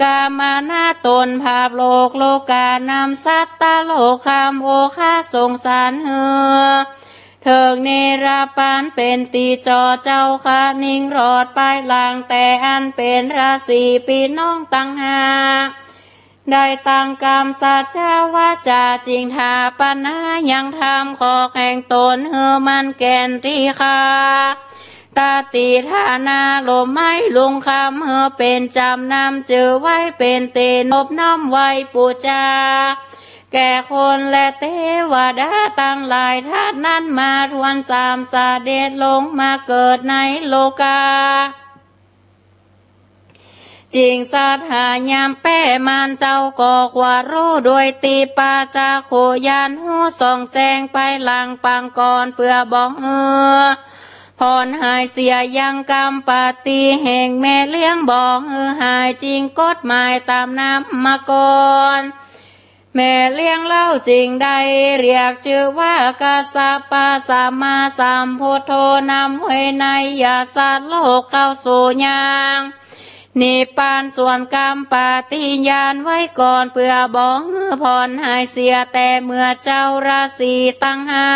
กามานาตนภาพโลกานำสัตตาโลคามโอคาสงสารเถิงเนราปานเป็นตีจอเจ้าค่ะนิ่งรอดปลายลางแต่อันเป็นราศีปีน้องตั้งหาได้ตั้งกรรมสัจจาวาจาจริงทาปนายังทำขอแข่งตนมันแก่นที่คาตาตีฐานาลมไม้ลุงคำเป็นจำนำจือไว้เป็นเตนบน้ำไว้ปูจาแก่คนและเทวดาตั้งหลายธาตุนั้นมาทวนสามสาเดชลงมาเกิดในโลกาจริงสาธายามแป้มันเจ้าก็กว่ารู้โดยตีปาจาโคยานหูส่องแจงไปหลังปังก่อนเพื่อบอกพรหายเสียยังกรรมปฏิแห่งแม่เลี้ยงบอกหายจริงกฎหมายตามน้ำมาก่อนแม่เลี้ยงเล่าจริงได้เรียกชื่อว่ากาสปะสัมมาสัมพุทโธนำไว้ในยาสัตว์โลกเข้าสู่ยางนิพพานส่วนกรรมปฏิญาณไว้ก่อนเพื่อบอกพรหายเสียแต่เมื่อเจ้าราศีตั้งหา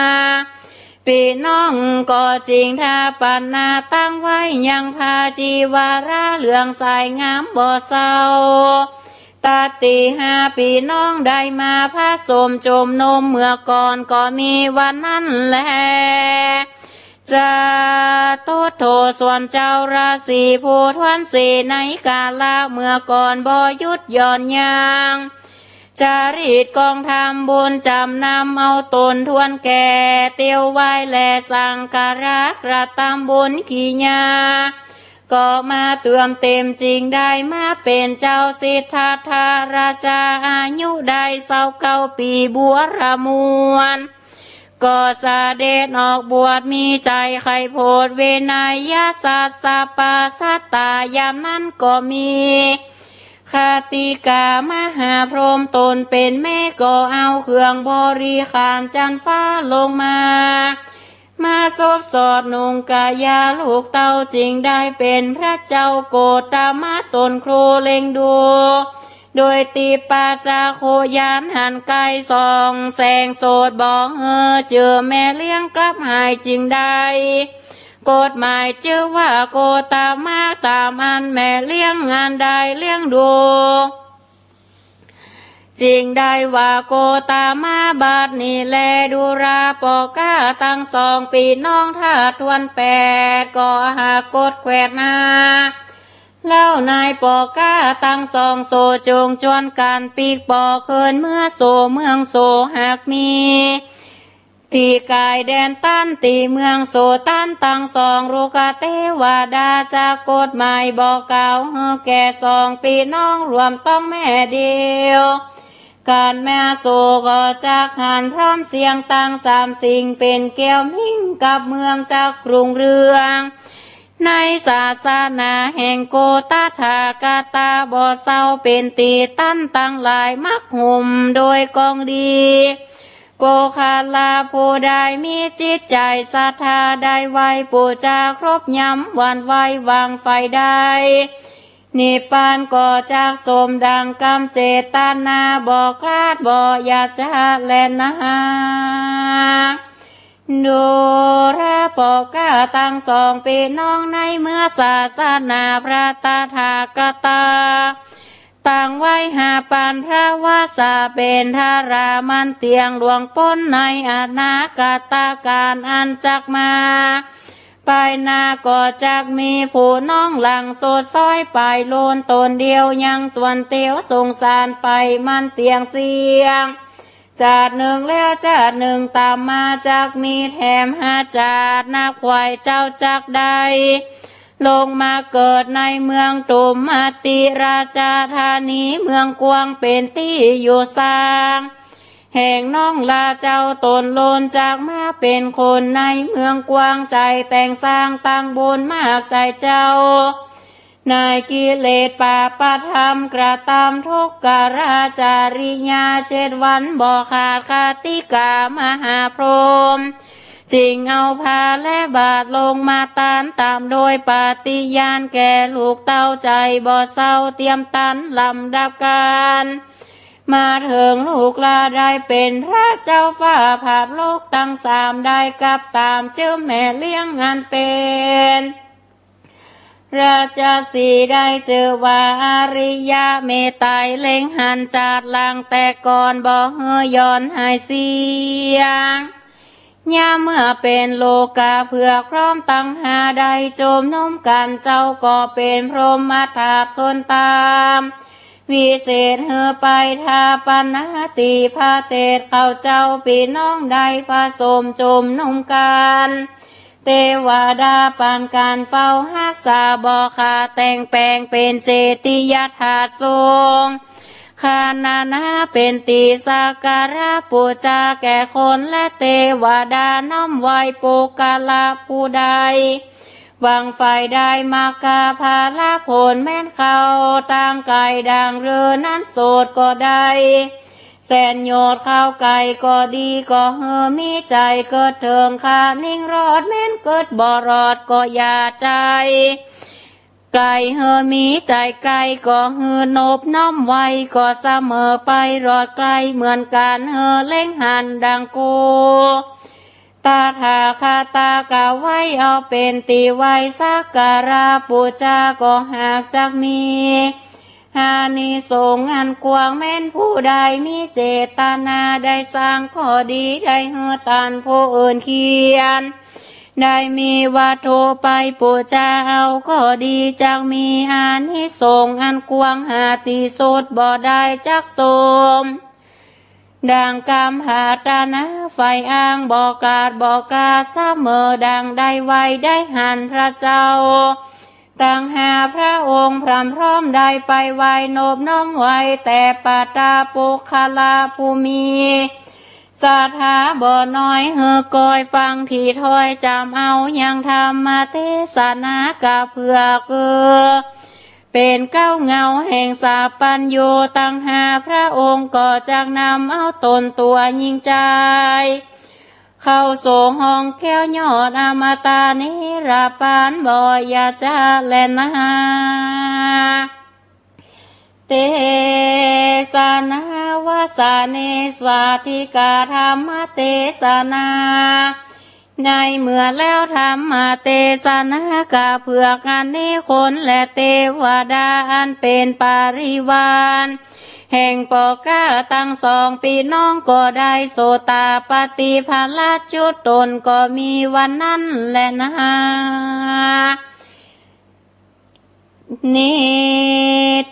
พี่น้องก็จริงถ้าปัญนาตั้งไว้ยังพาจีวาระเหลืองสายงามบ่เศร้าตาตีห้าพี่น้องได้มาพระสมจมนมเมื่อก่อนก็มีวันนั้นแหละจะโตโถส่วนเจ้าราศีผู้ทวนสีในกาลเมื่อก่อนบ่ยุดย่อนยาง จารีตกองทำบุญจำนำเอาตนทวนแก่เตียวไว้แลสังการะกระทำบุญขีญาก็มาเติมเต็มจริงได้มาเป็นเจ้าสิทธัตถะราชาอายุได้29 ปีบัวระมวลก็เสด็จออกบวชมีใจใครโพดเวนยสัสสะปาสัตตายามนั้นก็มีคติกามหาพรหมตนเป็นแม่ก็เอาเครื่องบริขารจันฟ้าลงมาซบสอดนุงกายาลูกเต้าจริงได้เป็นพระเจ้าโกตามะตนครูเล็งดูโดยตีปาจาโคยานหันไกสองแสงโสดบอกเจอแม่เลี้ยงกับหายจริงได้กฎหมายชื่อว่าโกตามะตามอันแม่เลี้ยงงานได้เลี้ยงดูจริงได้ว่าโกตามาบาดนี่แลดูราปอก้าตั้ง2 ปีน้องท่าทวน8ก็หากดแขวดนาเล่านายปอก้าตั้ง2โซจงจวนการปีกปอเคินเมื่อโซเมืองโซหากมีตีกายแดนต้านตีเมืองโซต้านตั้ง2รูกาเทวดาจากกฎหมายบอกกล่าวแก่2 ปีน้องรวมต้องแม่เดียวการแม่โซก็จากหันพร้อมเสียงตั้ง3 สิ่งเป็นแก้วมิ่งกับเมืองจากกรุงเรืองในศาสนาแห่งโกตถากตาบ่เศร้าเป็นตีตั้นตั้งหลายมักหุ่มโดยกองดีโกคาลาผู้ใดมีจิตใจศรัทธาได้ไว้ปูจาครบย้ำวันไว้วางไฟได้นิพพานก็จากสมดังกำเจตนาบ่คลาดบ่อยากจะแลนะดูระปอก้าตั้ง2 ปีน้องในเมื่อศาสนาพระตถาคตตั้งไว้หาปานพระวาสาเป็นธารามันเตียงหลวงป้นในอนาคตการอันจักมาไปนาก็จักมีผู้น้องหลังโสดซ้อยไปโลนตนเดียวยังตวนเตียวสงสารไปมันเตียงเสียงจาด1แล้วจาด1ตามมาจักมีแถม5 จาดนักควายเจ้าจักใดลงมาเกิดในเมืองตุมอติราชธานีเมืองกวางเป็นที่อยู่สร้างแห่งน้องลาเจ้าตนโลนจากมาเป็นคนในเมืองกวางใจแต่งสร้างตั้งบุญมากใจเจ้านายกิเลสปาปธรรมกระทำทุกขราจาริยา7 วันบ่ขาดคติกามหาพรหมจริงเอาผ้าและบาทลงมาตานตามโดยปฏิญาณแก่ลูกเต้าใจบ่เศร้าเตรียมตันลำดับการมาถึงลูกลาได้เป็นพระเจ้าฟ้าภาพโลกตั้ง3ได้กับตามเจ้าแม่เลี้ยงงานเป็นราชสีได้เจอว่าอริยะเมตไตรเล็งหันจาดลังแต่ก่อนบ่ย้อนหายเสียงย่าเมื่อเป็นโลกาเพื่อพร้อมตั้งหาได้โจมน้มกันเจ้าก็เป็นพรหมธาตุทนตามวิเศษไปทาปัญหาติพาเตศเข้าเจ้าปีน้องได้ผสมจมนุ่มกันเทวดาปานการเฝ้าหักษาบ่ขาแต่งแปลงเป็นเจติยธาตุทรงขานนาเป็นตีสักการะปูจาแก่คนและเทวดาน้อมไว้ปุกาลผู้ใดวังไฟได้มากาภาละผลแม่นเขาต่างไก่ดังเรือนั้นโสดก็ได้แสนโยดข้าวไก่ก็ดีก็มีใจเกิดเถิงขานิ่งรอดแม่นเกิดบ่รอดก็อย่าใจไก่มีใจไก่ก็นบน้อมไว้ก็เสมอไปรอดไกลเหมือนกันเล่งหันดังกูตาถาคาตากะไว้เอาเป็นตีไว้สักการะปูจาก็หากจักมีหานิสงส์อันกว้างแม่นผู้ใดมีเจตนาได้สร้างข้อดีได้ตันผู้อื่นเขียนได้มีวัตถุไปปูจาเอาก็ดีจักมีอานิสงส์อันกว้างหาตีสุดบ่ได้จักสม ดังกำหาตานะไฟอ้างบอกกาเสมอดังได้ไวได้หันพระเจ้าต่างหาพระองค์พรำพร้อมได้ไปไวโนบน้อมไวแต่ปาตาปุคลาภูมีสาธาบ่น้อยเฮอกอยฟังที่ถ้อยจำเอายังธรรมเทศนากาเผือกเป็นเก้าเงาแห่งสาปัญโยตังหาพระองค์ก็จากนำเอาตนตัวยิ่งใจเข้าโสห้องแก้วยอดอมตะนิราปานบ่อยาจาแลนาเตสนาวาสาเนสวาธิกาธรรมเตสนาในเมื่อแล้วธรรมเตสนากาเผือกอันนี้คนและเทวดาอันเป็นปาริวารแห่งปอกาตั้งสองปีน้องก็ได้โสตาปฏิภาลจุดตนก็มีวันนั้นแหละนะนิ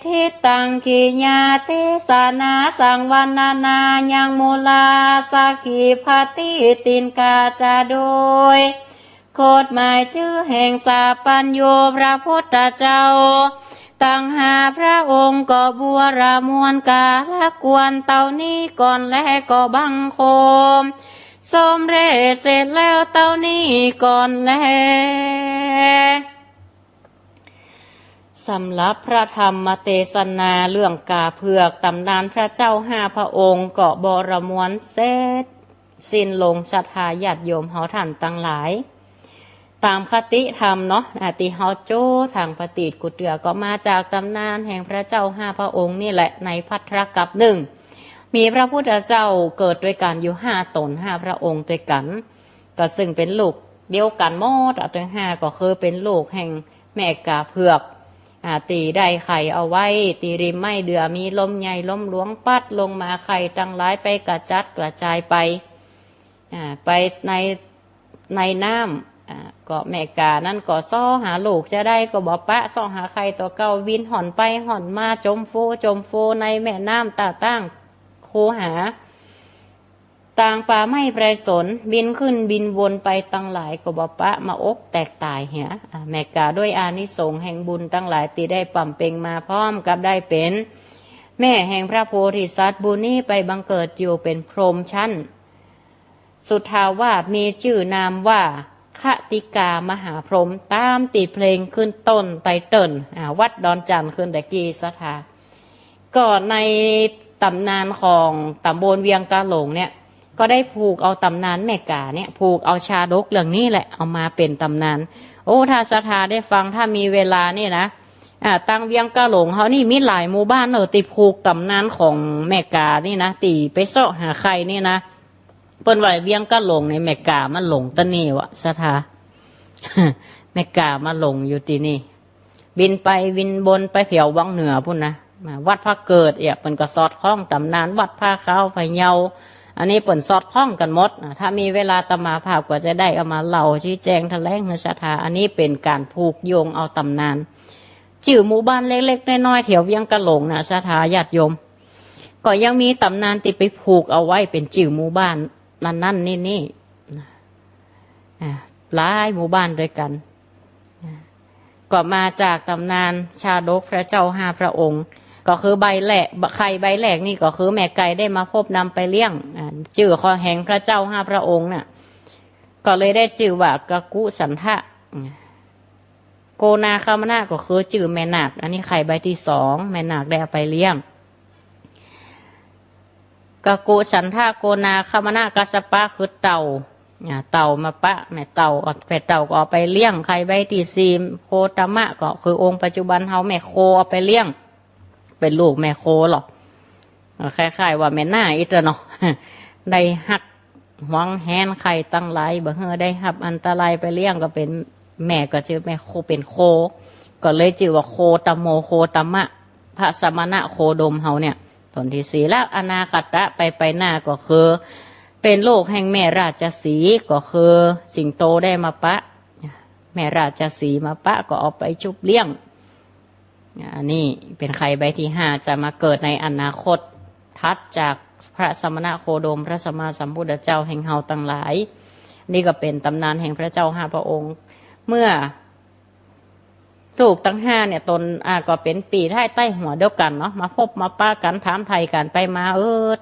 ทิตังกิญาเตสนาสังวันนายังมูลาสักขิปฏิตินกาจาโดยโคดหมายชื่อแห่งสาปัญโยพระพุทธเจ้าตั้งหาพระองค์ก็บัวรามวลกาละกวนเต่านี้ก่อนและก็บังคมสมเร็จเสร็จแล้วเต่านี้ก่อนแล้วสำหรับพระธรรมเทศนาเรื่องกาเผือกตำนานพระเจ้าห้าพระองค์เกาะบรมวนเสร็จสิ้นลงศรัทธาญาติโยมเฮาท่านตั้งหลายตามคติธรรมเนาะติเฮาโจ้ทางปฏิจกุเตือก็มาจากตำนานแห่งพระเจ้าห้าพระองค์นี่แหละในภัทรกัปหนึ่งมีพระพุทธเจ้าเกิดด้วยกันอยู่ห้าตนห้าพระองค์ด้วยกันก็ซึ่งเป็นลูกเดียวกันหมดทั้งห้าก็คือเป็นลูกแห่งแม่กาเผือกตีได้ไข่เอาไว้ตีริมไม่เดือมีลมใหญ่ลมหลวงปัดลงมาไข่ตั้งหลายไปกระจัดกระจายไปไปในน้ำก็แม่กานั่นก็ซ้อหาลูกจะได้ก็บอกปะซ้อหาไข่ตัวเก่าวินห่อนไปห่อนมาจมโฟในแม่น้ำตาตั้งโคหาต่างป่าไม่ไพรสนบินขึ้นบินวนไปตั้งหลายก็บอกปะมาอกแตกตายเหียแม่กาด้วยอานิสงส์แห่งบุญตั้งหลายตีได้ปั่มเป่งมาพร้อมกับได้เป็นแม่แห่งพระโพธิสัตว์บุญนี้ไปบังเกิดอยู่เป็นพรหมชั้นสุทธาวาสมีชื่อนามว่าคติกามหาพรหมตามติเพลงขึ้นต้นไตเติ้ลวัดดอนจันทร์ขึ้นแต่กีสถาก็ในตำนานของตำบลเวียงกาหลงเนี่ยก็ได้ผูกเอาตำนานแม่กาเนี่ยผูกเอาชาดกเรื่องนี้แหละเอามาเป็นตำนานโอ้ถ้าสถาได้ฟังถ้ามีเวลานี่นะตังเวียงกาหลงเขานี่มีหลายหมู่บ้านติผูกตำนานของแม่กานี่นะตีไปเสาะหาใครนี่นะเปิ้นว่าเวียงกาหลงในแม่กามันหลงตะนี่วะสถา แม่กามาหลงอยู่ที่นี่บินไปวินบนไปเผียววังเหนือพุ่นนะวัดพระเกิดเปิ้นก็สอดคล้องตำนานวัดพระเขาพะเยาอันนี้เปิ่นสอดคล้องกันหมดถ้ามีเวลาตมาภาพก็จะได้เอามาเล่าชี้แจงแถลงเนื้อชาธาอันนี้เป็นการผูกโยงเอาตำนานชื่อหมู่บ้านเล็กๆน้อยๆแถวเวียงกะหลงนะชาธาญาติโยมก็ยังมีตำนานติดไปผูกเอาไว้เป็นชื่อหมู่บ้านนั่นนี่หลายหมู่บ้านด้วยกันก็มาจากตำนานชาดกพระเจ้าห้าพระองค์ก็คือใบแหลกไข่ใบแหลกนี่ก็คือแม่ไก่ได้มาพบนำไปเลี้ยงชื่อข้อแห่งพระเจ้าห้าพระองค์น่ะก็เลยได้ชื่อว่ากกุสันทะโกนาคามนาก็คือชื่อแม่นาคอันนี้ไข่ใบที่สองแม่นาคได้เอาไปเลี้ยงกกุสันทะโกนาคามนากัสปะคือเต่ามาปะแม่เต่าแม่เต่าก็เอาไปเลี้ยงไข่ใบที่สี่โคตมะก็คือองค์ปัจจุบันเฮาแม่โคเอาไปเลี้ยงเป็นลูกแม่โคหรอกคล้ายๆว่าแม่หน้าอีเตอเนาะได้หักหวังแหนไข่ตั้งหลายบ่เฮอได้หับอันตรายไปเลี้ยงก็เป็นแม่ก็ชื่อแม่โคเป็นโคก็เลยชื่อว่าโคตโมโคตมะพระสมณะโคดมเฮาเนี่ยตนที่สี่แล้วอนาคตะไปหน้าก็คือเป็นลูกแห่งแม่ราชสีก็คือสิงโตได้มาปะแม่ราชสีมาปะก็เอาไปชุบเลี้ยงอันนี้เป็นไข่ใบที่ห้าจะมาเกิดในอนาคต ทัดจากพระสมณะโคดมพระสัมมาสัมพุทธเจ้าแห่งเฮาตั้งหลายนี่ก็เป็นตำนานแห่งพระเจ้าห้าพระองค์เมื่อลูกทั้งห้าเนี่ยตนก็เป็นปีท้ายใต้หัวเดียวกันเนาะมาพบมาป้ากันถามไทยกันไปมา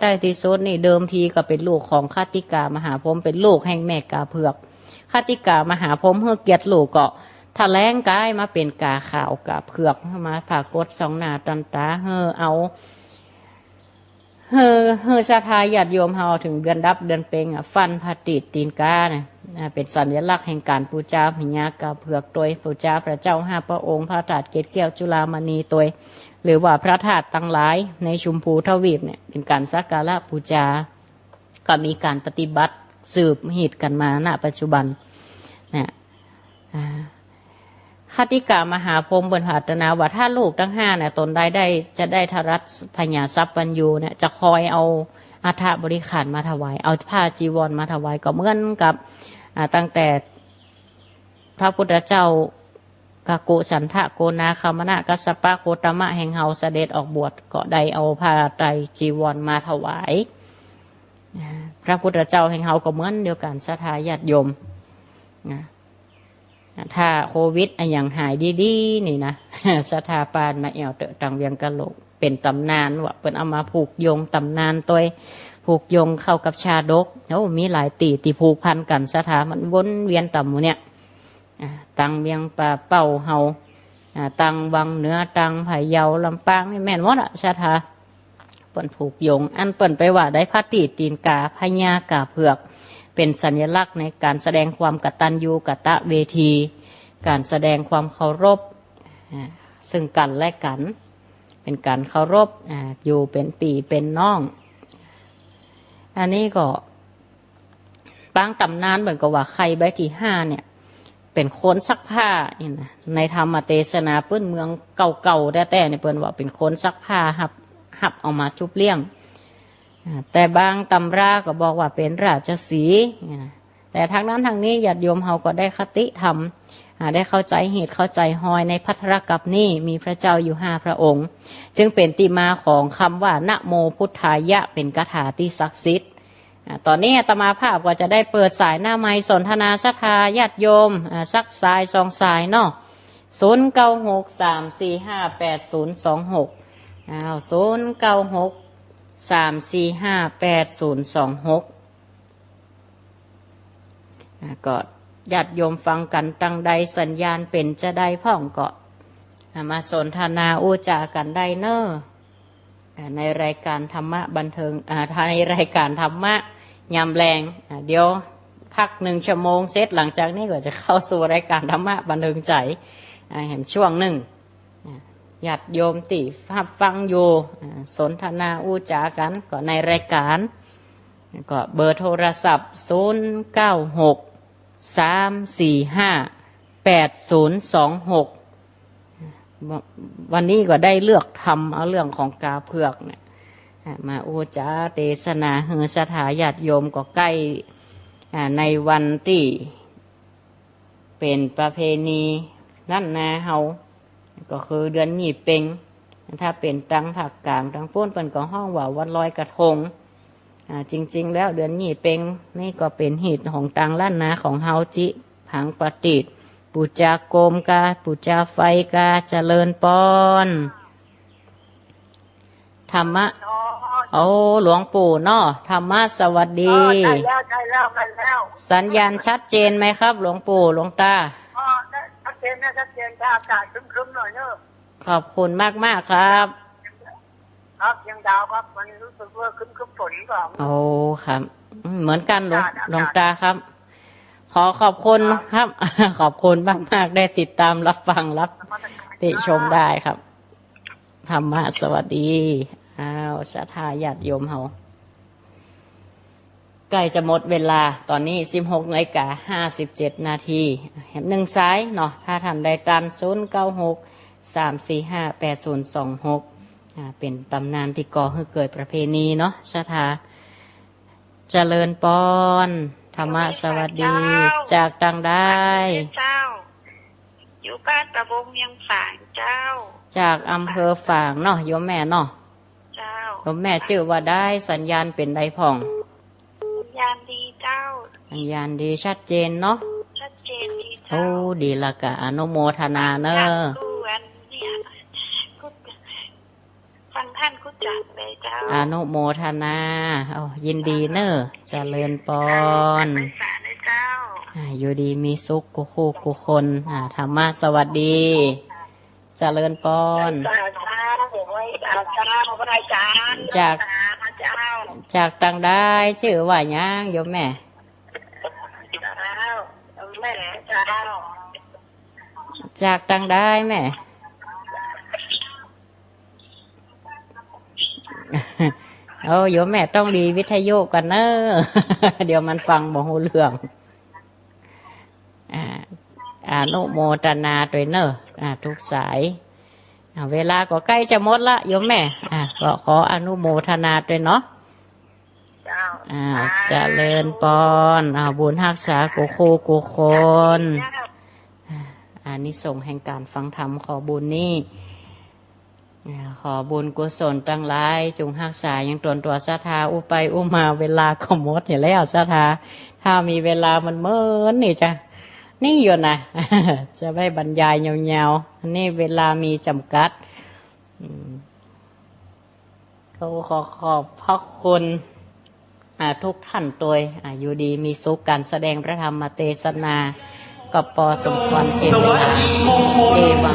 ใต้ที่สุดนี่เดิมทีก็เป็นลูกของคติกามหาพรหมเป็นลูกแห่งแม่กาเผือกคติกามหาพรหมเฮือเกียรติลูกก็ถ้าแรงกายมาเป็นกาขาวกาเผือกมาผ่ากดสองหน้าตันตาเอาศรัทธาญาติโยมเฮาถึงเดือนดับเดือนเพ็งฟันพาติตีนกาเนี่ยเป็นสัญลักษณ์แห่งการปูชาพญากาเผือกตัวปูชาพระเจ้าห้าพระองค์พระธาตุเกศแก้วจุฬามณีตัวหรือว่าพระธาตุตั้งหลายในชุมพูทวีปเนี่ยเป็นการสักการะปูชาก็มีการปฏิบัติสืบหิดกันมาณปัจจุบันเนี่ยคติกามหาพรหมบนหาตนาว่าถ้าลูกทั้งห้าเนี่ยตนได้จะได้ทรัตพญาทรัพย์ปัญญูเนี่ยจะคอยเอาอัฐบริขารมาถวายเอาผ้าจีวรมาถวายก็เหมือนกับตั้งแต่พระพุทธเจ้ากากุสันทะโกนาคามนะกัสสปะโคตมะแห่งเฮาเสด็จออกบวชก็ได้เอาผ้าไตรจีวรมาถวายพระพุทธเจ้าแห่งเฮาก็เหมือนเดียวกันศรัทธาญาติโยมถ้าโควิดอย่างหายดีๆนี่นะศรัทธาปานมาเอวเตะตังเวียงกะโหลกเป็นตำนานว่าเป็นเอามาผูกโยงตำนานตัวผูกโยงเข้ากับชาดกมีหลายตีผูกพันกันศรัทธามันวนเวียนต่ำหมู่เนี่ยตังเวียงป่าเป่าเฮาตังวังเหนือตังไผ่เยาลำปางนี่แม่นหมดศรัทธาเปิ่นผูกโยงอันเปิ่นไปว่าได้พระตีนกาพญากาเผือกเป็นสัญลักษณ์ในการแสดงความกตัญญูกตเวทีการแสดงความเคารพซึ่งกันและกันเป็นการเคารพอยู่เป็นปีเป็นน้องอันนี้ก็บางตำนานเหมือนกับว่าใครใบที่ห้าเนี่ยเป็นคนซักผ้าในธรรมเทศนาเปิ้นเมืองเก่าๆแต่เนี่ยเปิ้นว่าเป็นคนซักผ้าหับเอามาชุบเลี้ยงแต่บางตำราก็บอกว่าเป็นราชสีห์แต่ทางนั้นทางนี้ญาติโยมเฮาก็ได้คติธรรมได้เข้าใจเหตุเข้าใจหอยในภัทรกัปนี้มีพระเจ้าอยู่ห้าพระองค์จึงเป็นที่มาของคำว่านะโมพุทธายะเป็นคาถาที่ศักดิ์สิทธิ์ตอนนี้อาตมาภาพก็จะได้เปิดสายหน้าไมค์สนทนาศรัทธาญาติโยมสักสายสองสายเนาะ0963458026 0963458026ก็ญาติโยมฟังกันตั้งใดสัญญาณเป็นจะได้พ่องก็มาสนทนาอุจากันได้เนอในรายการธรรมะบันเทิงในรายการธรรมะยามแรงเดี๋ยวพัก1 ชั่วโมงเสร็จหลังจากนี้ก็จะเข้าสู่รายการธรรมะบันเทิงใจเห็นช่วงหนึ่งญาติโยมติฟังอยู่สนทนาอุจากันก็ในรายการก็เบอร์โทรศัพท์0963458026วันนี้ก็ได้เลือกทำเอาเรื่องของกาเผือกเนี่ยมาอุจาเทศนาเฮือสถาญาติโยมก็ใกล้ในวันที่เป็นประเพณีนั่นนาเฮาก็คือเดือนหยี่เพ็งถ้าเป็นตังภาคกลางตังพ้นเป็นก็ห้องว่าวันลอยกระทงจริงๆแล้วเดือนหยี่เพ็งนี่ก็เป็นหิตของตังล้านนาของเฮาจิผังปฏิปูจาโกมกาปูจาไฟกาเจริญปอนธรรมะหลวงปู่เนาะธรรมะสวัสดีใช่แล้วสัญญาณชัดเจนไหมครับหลวงปู่หลวงตาชัดเจนแต่อากาศครึ้มๆหน่อยเนอะขอบคุณมากครับครับยังดาวครับมันรู้สึกว่าครึ้มฝนก่อนโอ้ครับเหมือนกันหลวงตาครับขอบคุณครับ ขอบคุณมากได้ติดตามรับฟังรับติชมได้ครับธรรมะสวัสดีศรัทธาญาติโยมเฮาใกล้จะหมดเวลาตอนนี้16:57 นาทีแหม1 สายเนาะถ้าท่านใดตาม0963458026เป็นตำนานที่ก่อให้เกิดประเพณีเนาะศรัทธาเจริญปอนธรรมะสวัสดีจากต่างได้เจ้าอยู่บ้านตะบงเวียงฝางเจ้าจากอำเภอฝางเนาะโยมแม่เนาะเจ้า แม่ชื่อว่าได้สัญญาณเป็นไดพ่อง สัญญาณดีเจ้า สัญญาณดีชัดเจนเนาะ ชัดเจนดี โอ้ เจ้า ดีละกะอนุโมทนาเนอะ กูอันเนี่ยกูฟังท่านกูจัดเลยเจ้า อนุโมทนาเอายินดีเนอะเจริญปอน ไม่สาเลยเจ้า อยู่ดีมีสุขกุคู่กุคนธรรมะสวัสดีเจริญปอน เจ้าเจ้าผมว่าเจ้าเจ้าพระอาจารย์ จาก เจ้า จากตังได้ชื่อว่าหยังโยมแม่ เจ้าแม่เจ้า จากตังได้แม่ เอาโยมแม่ต้องดีวิทยุกันเนอะ เดี๋ยวมันฟังบ่ฮู้เรื่องอนุโมทนาด้วยเนอะทุกสายเวลาก็ใกล้จะหมดละโยมแม่ก็ขออนุโมทนาด้วยเนาะ เจ้า เจริญปอนบุญรักษากุคู่กุคนอานิสงส์แห่งการฟังธรรมขอบุญนี้ขอบุญกุศลตั้งหลายจงรักษายังตนตัวศรัทธาอุไปอุมาเวลาก็หมดเห็นแล้วศรัทธาถ้ามีเวลามันเมินนี่จ้ะนี่อยู่นะ จะไม่บรรยายยาวๆอันนี้เวลามีจำกัดก็ขอขอบพระคุณทุกท่านตัวอยู่ดีมีสุขการแสดงพระธรรมเทศนาก็พอสมควรเจตนาเจว